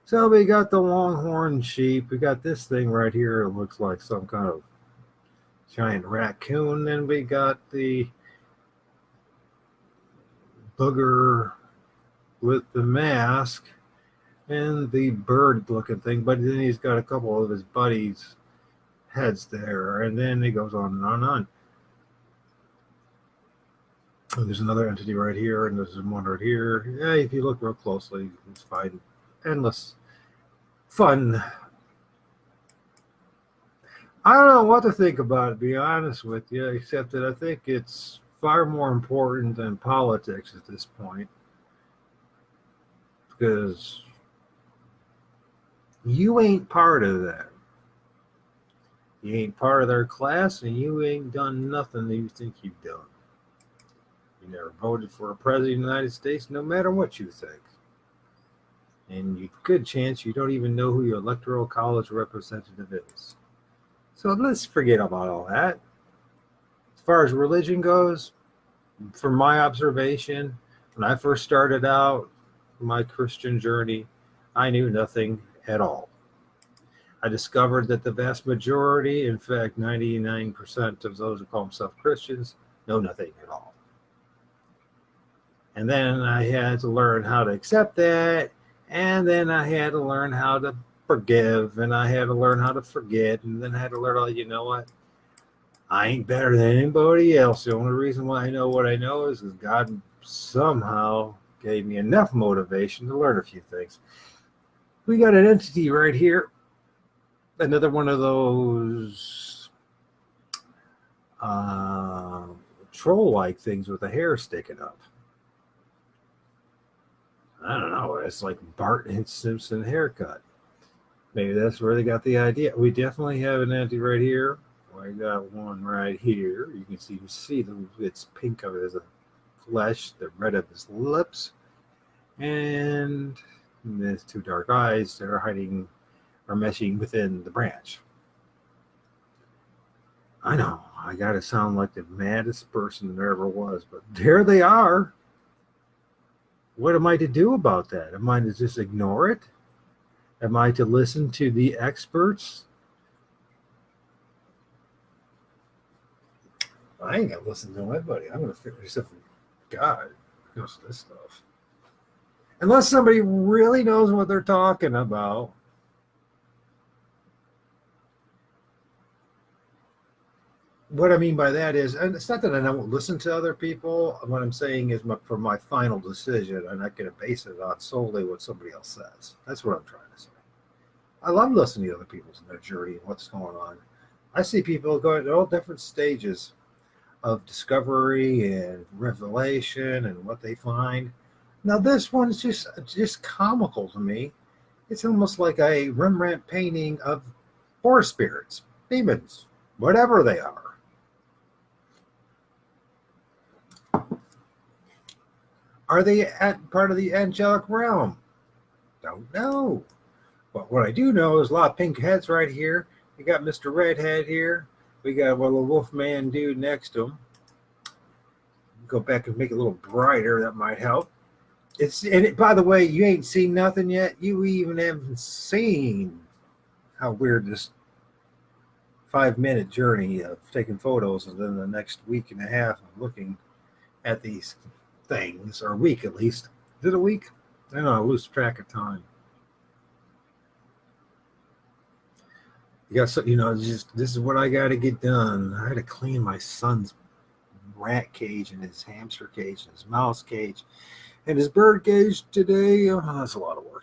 So we got the longhorn sheep. We got this thing right here. It looks like some kind of giant raccoon. Then we got the booger with the mask and the bird-looking thing. But then he's got a couple of his buddies' heads there. And then it goes on and on and on. And there's another entity right here, and there's one right here. Yeah, if you look real closely, you can find endless fun. I don't know what to think about it, to be honest with you, except that I think it's far more important than politics at this point. Because you ain't part of that. You ain't part of their class, and you ain't done nothing that you think you've done. You never voted for a president of the United States, no matter what you think. And you good chance you don't even know who your electoral college representative is. So let's forget about all that. As far as religion goes, from my observation, when I first started out my Christian journey, I knew nothing at all. I discovered that the vast majority, in fact 99% of those who call themselves Christians, know nothing at all. And then I had to learn how to accept that. And then I had to learn how to forgive. And I had to learn how to forget. And then I had to learn, oh, you know what? I ain't better than anybody else. The only reason why I know what I know is because God somehow gave me enough motivation to learn a few things. We got an entity right here. Another one of those troll-like things with the hair sticking up. I don't know. It's like Bart and Simpson haircut. Maybe that's where they got the idea. We definitely have an entity right here. I got one right here. You can see it's pink of his flesh, the red of his lips, and his two dark eyes that are hiding or meshing within the branch. I know. I gotta sound like the maddest person there ever was, but there they are. What am I to do about that? Am I to just ignore it? Am I to listen to the experts? I ain't gonna listen to anybody. I'm gonna figure this out. God knows this stuff. Unless somebody really knows what they're talking about. what I mean by that is, and it's not that I don't listen to other people. What I'm saying is, for my final decision, I'm not going to base it on solely what somebody else says. That's what I'm trying to say. I love listening to other people's and their journey and what's going on. I see people going at all different stages of discovery and revelation and what they find. Now this one's just comical to me. It's almost like a Rembrandt painting of horror spirits, demons, whatever they are. Are they at part of the angelic realm? Don't know. But what I do know is a lot of pink heads right here. We got Mr. Redhead here. We got a little Wolfman dude next to him. Go back and make it a little brighter. That might help. By the way, you ain't seen nothing yet. You even haven't seen how weird this 5-minute journey of taking photos, and then the next week and a half of looking at these things, or a week at least. Is it a week? I don't know. I lose track of time. This is what I got to get done. I had to clean my son's rat cage and his hamster cage and his mouse cage and his bird cage today. Oh, that's a lot of work.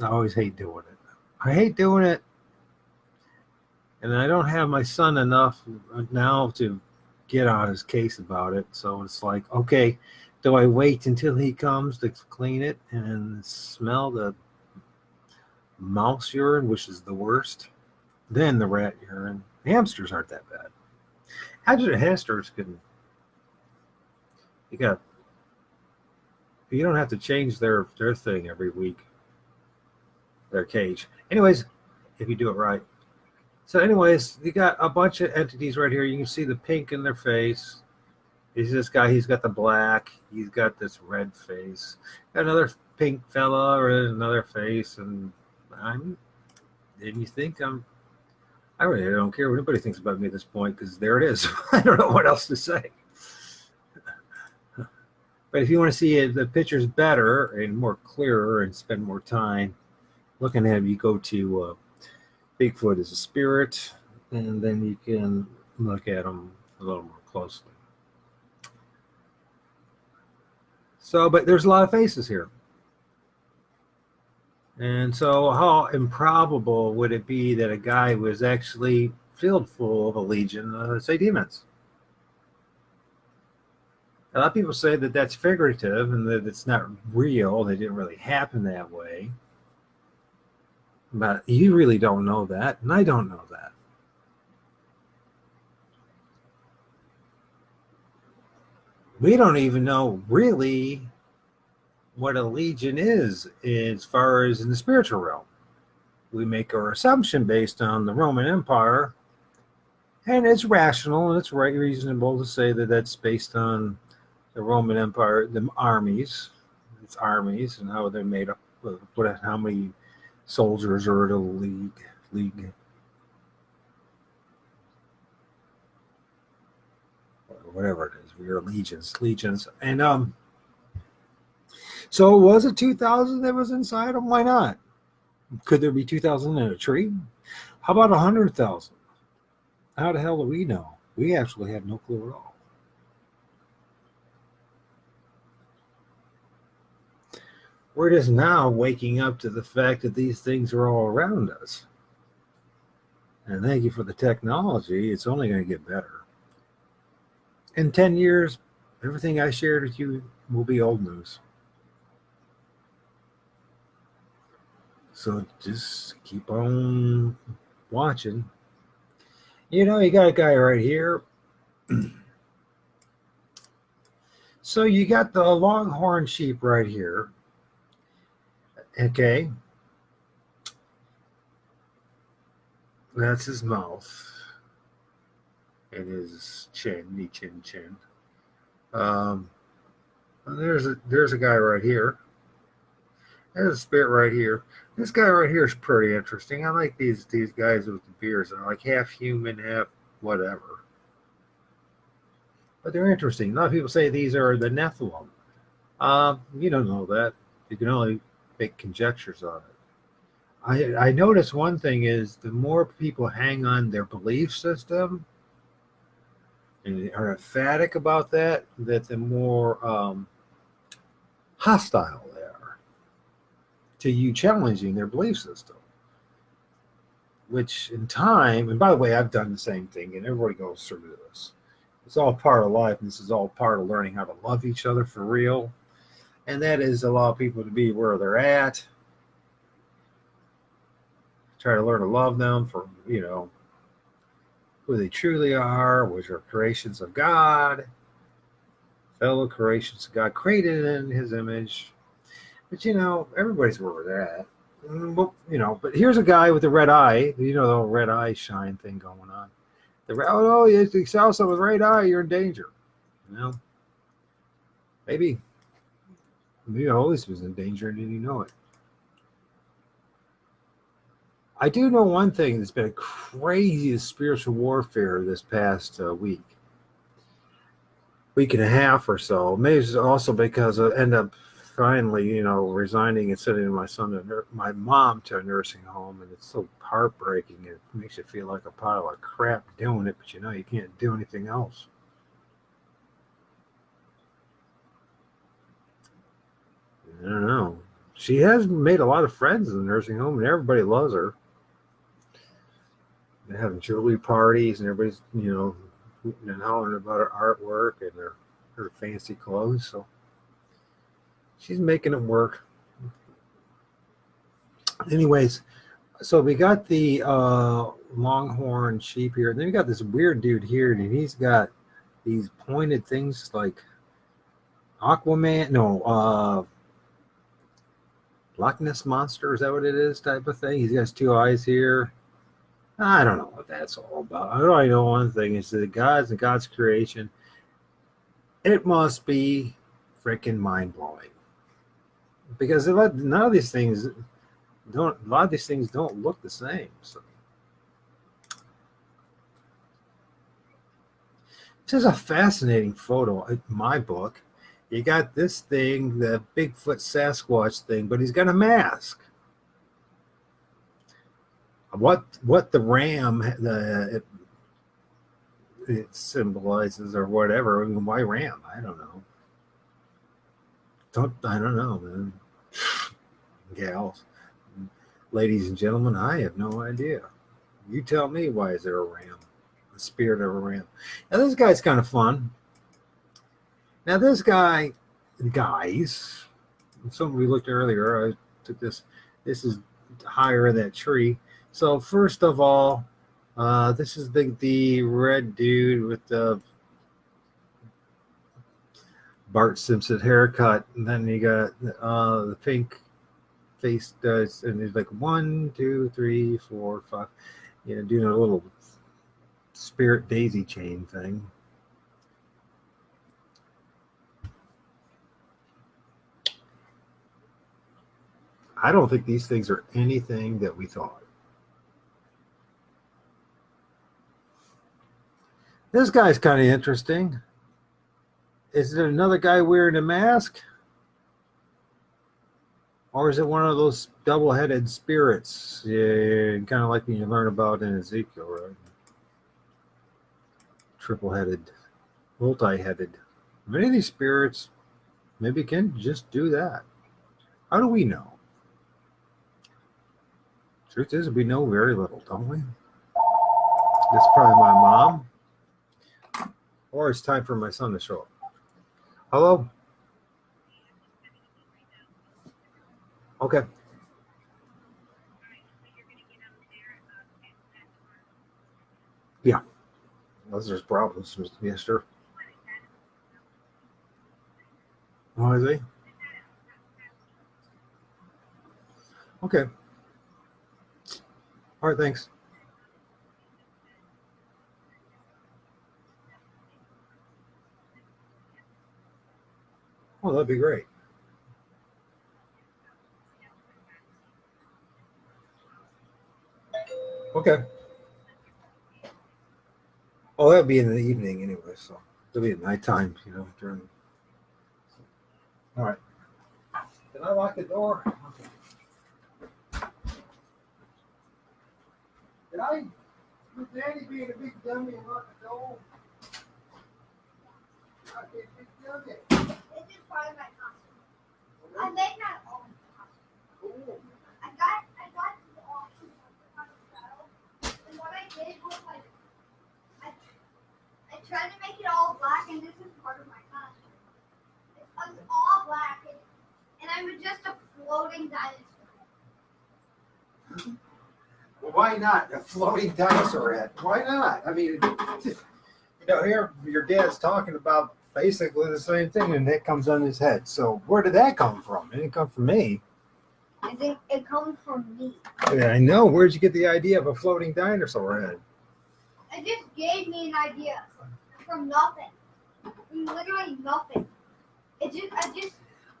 I always hate doing it. I hate doing it. And I don't have my son enough now to get on his case about it. So it's like, okay, do I wait until he comes to clean it and smell the mouse urine, which is the worst, then the rat urine? Hamsters aren't that bad. Actually, hamsters you don't have to change their thing every week, their cage. Anyways, if you do it right. So anyways, you got a bunch of entities right here. You can see the pink in their face. He's this guy. He's got the black. He's got this red face. Got another pink fella or another face. And didn't you think I really don't care what anybody thinks about me at this point, because there it is. I don't know what else to say. But if you want to see the pictures better and more clearer and spend more time looking at them, you go to Bigfoot is a Spirit, and then you can look at them a little more closely. So, but there's a lot of faces here. And so how improbable would it be that a guy was actually filled full of a legion, say, demons? A lot of people say that that's figurative and that it's not real. They didn't really happen that way. But you really don't know that, and I don't know that. We don't even know really what a legion is as far as in the spiritual realm. We make our assumption based on the Roman Empire, and it's rational and it's reasonable to say that that's based on the Roman Empire, the armies, its armies, and how they're made up, how many soldiers are in a league. Whatever it is, we are legions. And so was it 2,000 that was inside them? Why not? Could there be 2,000 in a tree? How about 100,000? How the hell do we know? We actually have no clue at all. We're just now waking up to the fact that these things are all around us. And thank you for the technology. It's only going to get better. In 10 years, everything I shared with you will be old news. So just keep on watching. You got a guy right here. So you got the longhorn sheep right here. Okay. That's his mouth and his chin. There's a guy right here. There's a spirit right here. This guy right here is pretty interesting. I like these guys with the beards. They're like half human, half whatever. But they're interesting. A lot of people say these are the Nephilim. You don't know that. You can only make conjectures on it. I notice one thing is the more people hang on their belief system, and are emphatic about that, the more hostile they are to you challenging their belief system. Which in time, and by the way, I've done the same thing, and everybody goes through this. It's all part of life, and this is all part of learning how to love each other for real. And that is allow people to be where they're at. Try to learn to love them for, who they truly are, which are creations of God, fellow creations of God, created in His image. But everybody's where they're at. But here's a guy with a red eye. The whole red eye shine thing going on. If you saw someone with a red eye, you're in danger. Maybe always was in danger and didn't know it. I do know one thing that's been a craziest spiritual warfare this past week and a half or so. Maybe it's also because I end up finally, resigning and sending my mom to a nursing home, and it's so heartbreaking. It makes you feel like a pile of crap doing it, but you can't do anything else. I don't know. She has made a lot of friends in the nursing home, and everybody loves her. They're having jewelry parties, and everybody's, hooting and hollering about her artwork and her fancy clothes. So she's making it work. Anyways, so we got the longhorn sheep here, and then we got this weird dude here, and he's got these pointed things like Aquaman. No, Loch Ness Monster, is that what it is, type of thing? He's got his two eyes here. I don't know what that's all about. I know one thing is that God's creation, it must be freaking mind-blowing. Because a lot of these things don't look the same. So this is a fascinating photo in my book. You got this thing, the Bigfoot Sasquatch thing, but he's got a mask. What the ram it symbolizes or whatever. I mean, why ram? I don't know. I don't know, man. Gals, ladies and gentlemen, I have no idea. You tell me, why is there a ram? The spirit of a ram. Now this guy's kind of fun. Now this guys, something we looked earlier, I took this is higher in that tree. So first of all, this is the red dude with the Bart Simpson haircut, and then you got the pink face does, and there's like 1, 2, 3, 4, 5, doing a little spirit daisy chain thing. I don't think these things are anything that we thought. This guy's kind of interesting. Is it another guy wearing a mask? Or is it one of those double-headed spirits? Yeah, kind of like when you learn about in Ezekiel, right? Triple-headed, multi-headed. Many of these spirits maybe can just do that. How do we know? Truth is, we know very little, don't we? This is probably my mom. Or it's time for my son to show up. Hello? Okay. Yeah. Unless there's problems. Yes, sir. Oh, is he? Okay. All right, thanks. Oh, that'd be great. Okay. Oh, that'd be in the evening anyway, so it'll be at nighttime, during. All right. Did I lock the door? Did I? Was Daddy being a big dummy and lock the door? This is part of my costume. I made my own costume. I got the option of the style, and what I did was like I tried to make it all black, and this is part of my costume. It's all black, and I'm just a floating dinosaur. Well, why not a floating dinosaur head? Why not? I mean, here your dad's talking about basically the same thing, and it comes on his head. So where did that come from? It didn't come from me. I think it comes from me. Yeah, I know. Where'd you get the idea of a floating dinosaur head? It just gave me an idea from nothing. From literally nothing.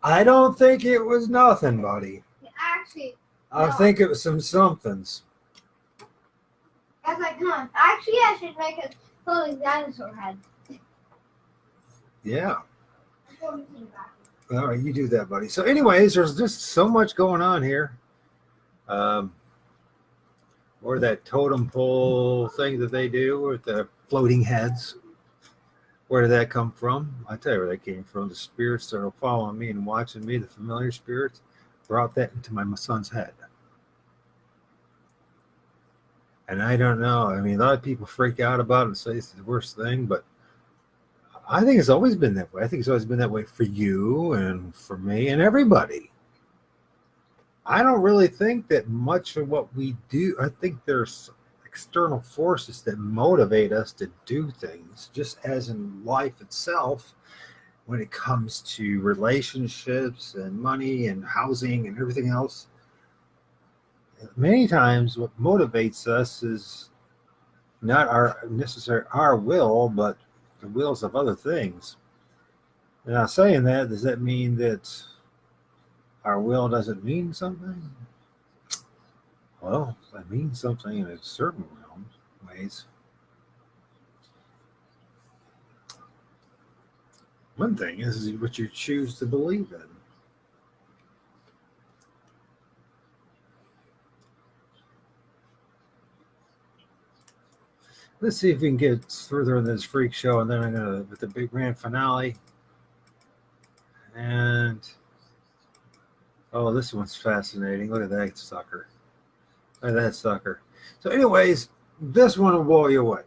I don't think it was nothing, buddy. Actually, I think it was some somethings. As I come. Actually, I should make a floating dinosaur head. Yeah. All right, you do that, buddy. So anyways, there's just so much going on here. Or that totem pole thing that they do with the floating heads. Where did that come from? I tell you where that came from. The spirits that are following me and watching me, the familiar spirits, brought that into my son's head. And I don't know. I mean, a lot of people freak out about it and say it's the worst thing, but I think it's always been that way. I think it's always been that way for you and for me and everybody. I don't really think that much of what we do, I think there's external forces that motivate us to do things, just as in life itself, when it comes to relationships and money and housing and everything else. Many times what motivates us is not our will, but the wills of other things. And now saying that, does that mean that our will doesn't mean something? Well, that means something in a certain ways. One thing is what you choose to believe in. Let's see if we can get further in this freak show, and then I'm gonna with the big grand finale. And oh, this one's fascinating. Look at that sucker. Look at that sucker. So, anyways, this one will blow you away.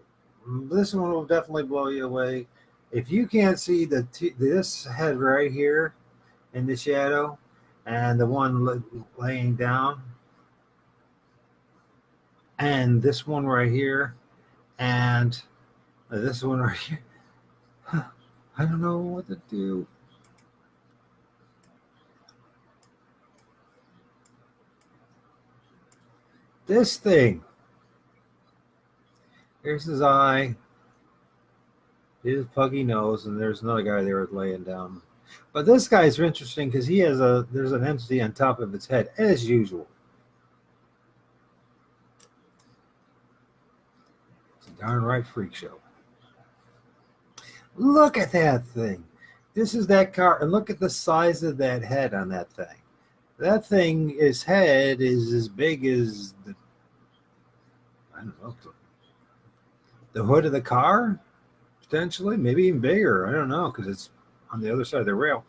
This one will definitely blow you away. If you can't see this head right here in the shadow, and the one laying down, and this one right here, and this one right here, I don't know what to do. This thing. Here's his eye, his puggy nose, and there's another guy there laying down. But this guy's interesting because there's an entity on top of its head, as usual. It's a darn right freak show. Look at that thing. This is that car, and look at the size of that head on that thing. That thing, his head is as big as the hood of the car, potentially, maybe even bigger. I don't know, because it's on the other side of the rail.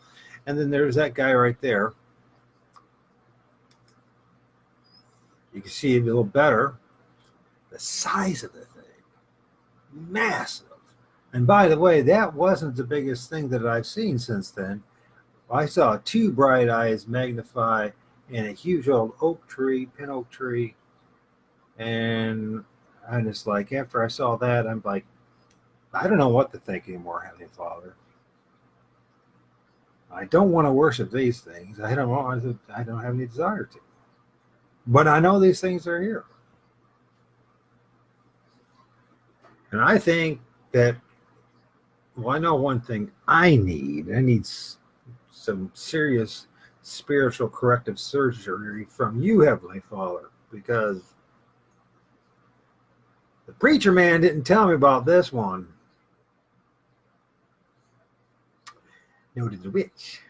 And then there's that guy right there. You can see it a little better. The size of the thing, massive. And by the way, that wasn't the biggest thing that I've seen since then. I saw two bright eyes magnify in a huge old pin oak tree. And I'm just like, after I saw that, I'm like, I don't know what to think anymore, Heavenly Father. I don't want to worship these things. I don't have any desire to. But I know these things are here. And I think that, well, I know one thing I need some serious spiritual corrective surgery from you, Heavenly Father, because the preacher man didn't tell me about this one. Nor did the witch.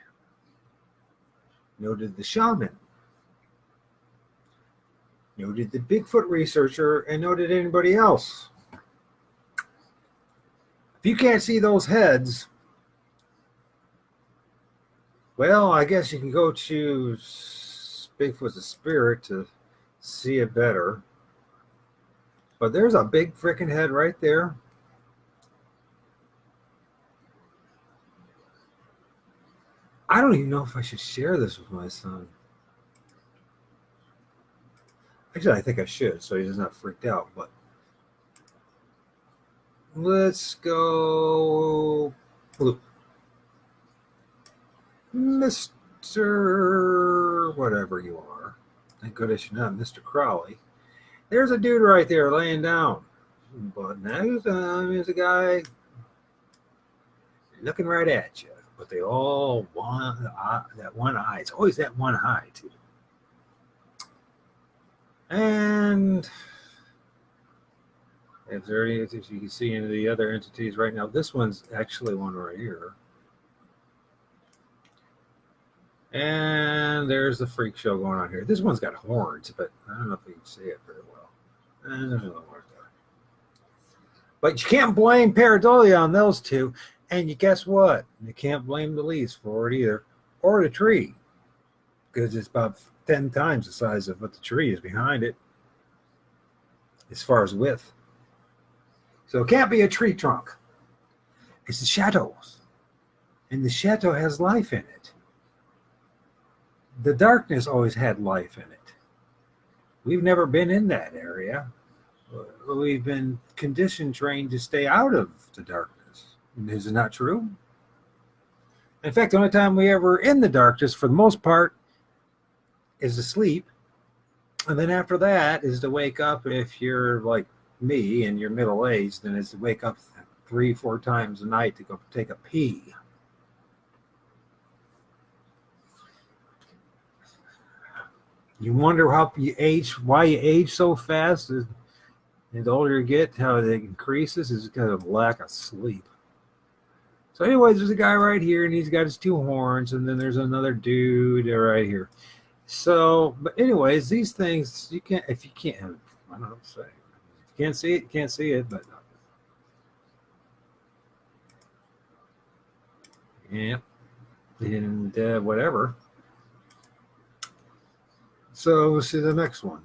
Nor did the shaman. Nor did the Bigfoot researcher, and nor did anybody else. If you can't see those heads, Well, I guess you can go to Bigfoot's a Spirit to see it better. But there's a big freaking head right there. I don't even know if I should share this with my son. Actually, I think I should, so he's not freaked out. But let's go blue. Mr. Whatever you are. Thank goodness you're not Mr. Crowley. There's a dude right there laying down. But next time is a guy looking right at you. But they all want that one eye. It's always that one eye, too. And if you can see any of the other entities right now, this one's actually one right here. And there's the freak show going on here. This one's got horns, but I don't know if you can see it very well. And there's another one there. But you can't blame pareidolia on those two. And you guess what? You can't blame the leaves for it either, or the tree, because it's about 10 times the size of what the tree is behind it, as far as width. So it can't be a tree trunk. It's the shadows. And the shadow has life in it. The darkness always had life in it. We've never been in that area. We've been conditioned, trained to stay out of the darkness. Is it not true? In fact, the only time we ever in the darkness, for the most part, is to sleep. And then after that is to wake up. If you're like me and you're middle-aged, then it's to wake up 3-4 times a night to go take a pee. You wonder how you age, why you age so fast. And the older you get, how it increases is because of lack of sleep. So anyways, there's a guy right here, and he's got his 2 horns, and then there's another dude right here. So, but anyways, these things, you can't, if you can't, I don't know what to say. If you can't see it, you can't see it, but yeah, and whatever. So let's see the next one.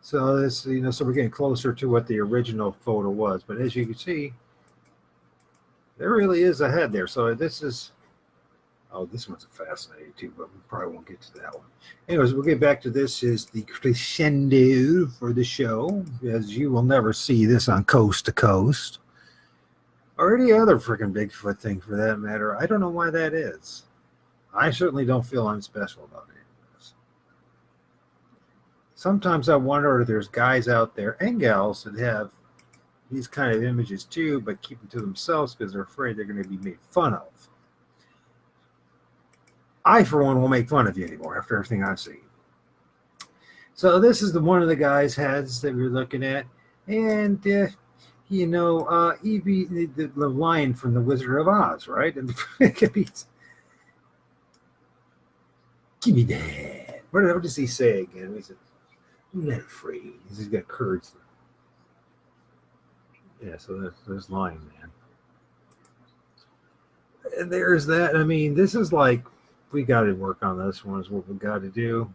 So this, so we're getting closer to what the original photo was. But as you can see, there really is a head there. So this is, this one's fascinating too, but we probably won't get to that one. Anyways, we'll get back to this. Is the crescendo for the show, as you will never see this on Coast to Coast or any other freaking Bigfoot thing for that matter. I don't know why that is. I certainly don't feel I'm special about it. Sometimes I wonder if there's guys out there and gals that have these kind of images too, but keep them to themselves because they're afraid they're going to be made fun of. I, for one, won't make fun of you anymore after everything I've seen. So this is one of the guys' heads that we're looking at. And, Evie, the lion from The Wizard of Oz, right? And give me that. What does he say again? He said, I'm not afraid. He's got courage. Yeah, so there's Lion Man. And there's that. I mean, this is like, we got to work on this one is what we got to do.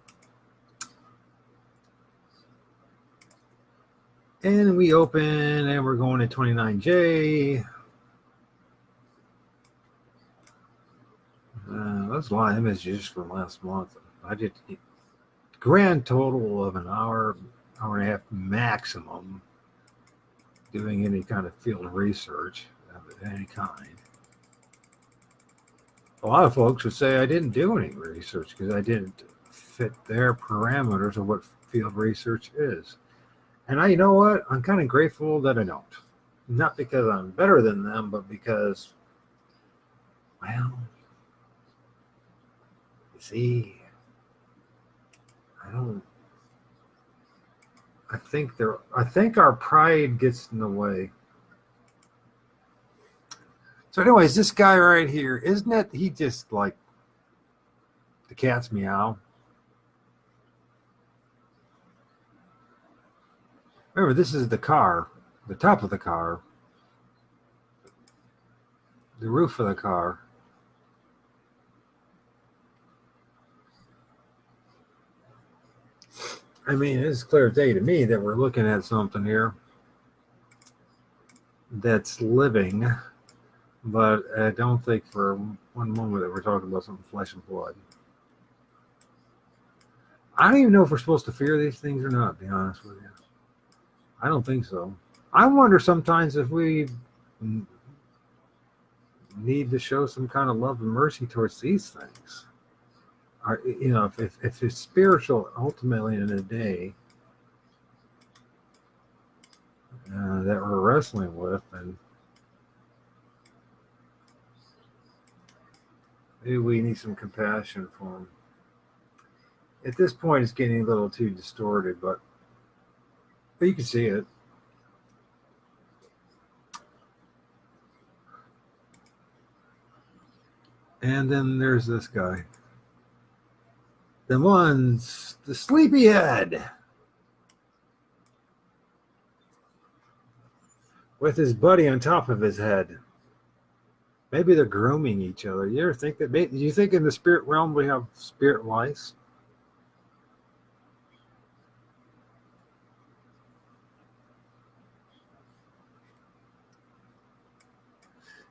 And we open and we're going to 29J. Those live images from last month. I did grand total of an hour and a half maximum doing any kind of field research of any kind. A lot of folks would say I didn't do any research because I didn't fit their parameters of what field research is. And you know what? I'm kind of grateful that I don't. Not because I'm better than them, but because, well, you see, I think our pride gets in the way. So anyways, this guy right here, isn't it? He just like the cat's meow. Remember, this is the car, the top of the car, the roof of the car. I mean, it's clear day to me that we're looking at something here that's living, but I don't think for one moment that we're talking about something flesh and blood. I don't even know if we're supposed to fear these things or not, to be honest with you. I don't think so. I wonder sometimes if we need to show some kind of love and mercy towards these things. If it's spiritual ultimately in a day that we're wrestling with, and maybe we need some compassion for them. At this point, it's getting a little too distorted, but you can see it. And then there's this guy. The sleepyhead with his buddy on top of his head. Maybe they're grooming each other. You ever think that? Do you think in the spirit realm we have spirit lice?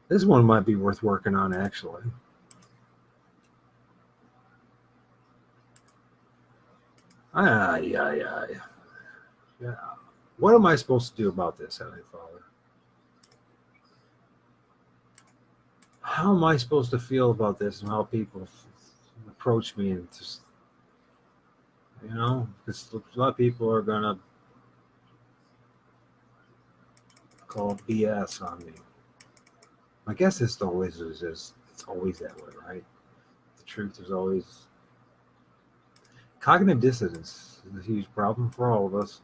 This one might be worth working on, actually. Yeah. What am I supposed to do about this, Heavenly Father? How am I supposed to feel about this and how people approach me? And just, because a lot of people are going to call BS on me. I guess it's always that way, right? The truth is always... Cognitive dissonance is a huge problem for all of us.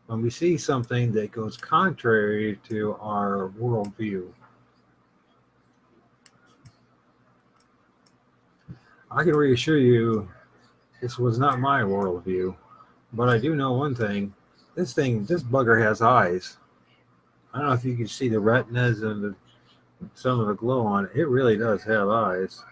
When we see something that goes contrary to our worldview, I can reassure you this was not my worldview, but I do know one thing. This bugger has eyes. I don't know if you can see the retinas and some of the glow on it. It really does have eyes.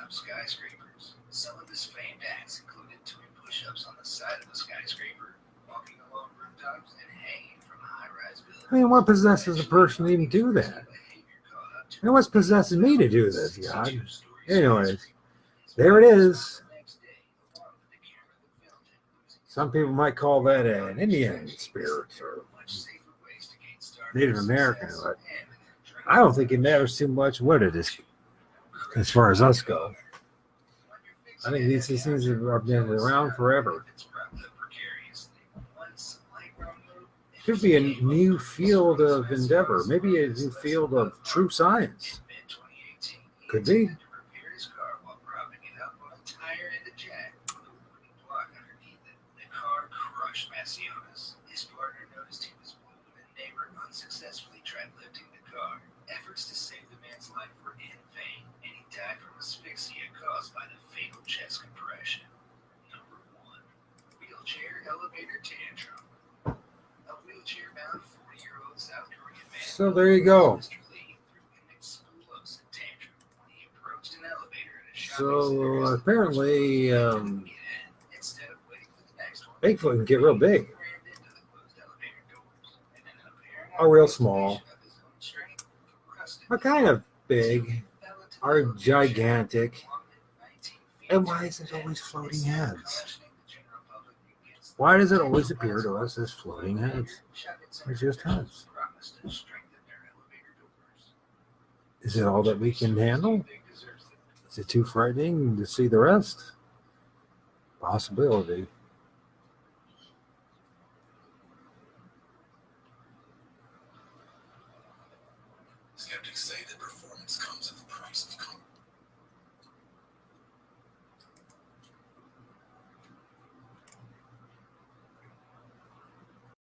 Skyscrapers. Some of his famed acts included doing push-ups on the side of a skyscraper, walking along rooftops, and hanging from high-rise buildings. I mean, what possesses a person to even do that? And what's possessing me to do this, God? Anyways, there it is. Some people might call that an Indian spirit or Native American, but I don't think it matters too much what it is as far as us go. I think these things have been around forever. It could be a new field of endeavor, maybe a new field of true science. Could be. His partner noticed he was wounded and the neighbor unsuccessfully tried lifting the car. Efforts to save the man's life were in vain, and he died from asphyxia caused by the fatal chest compression. Number 1. Wheelchair elevator tantrum. A wheelchair-bound 40-year-old South Korean man. So there you go. Mr. Lee threw an explosive tantrum when he approached an elevator at a shopping So center. apparently, Instead of waiting for the next one, Bigfoot can get real big, rammed into the closed elevator doors, and in an apparent or real small, of his own strength, thrusted or kind of big, or gigantic. And why is it always floating heads? Why does it always appear to us as floating heads? They're just heads. Is it all that we can handle? Is it too frightening to see the rest? Possibility. Skeptics say that performance comes at the price of comfort.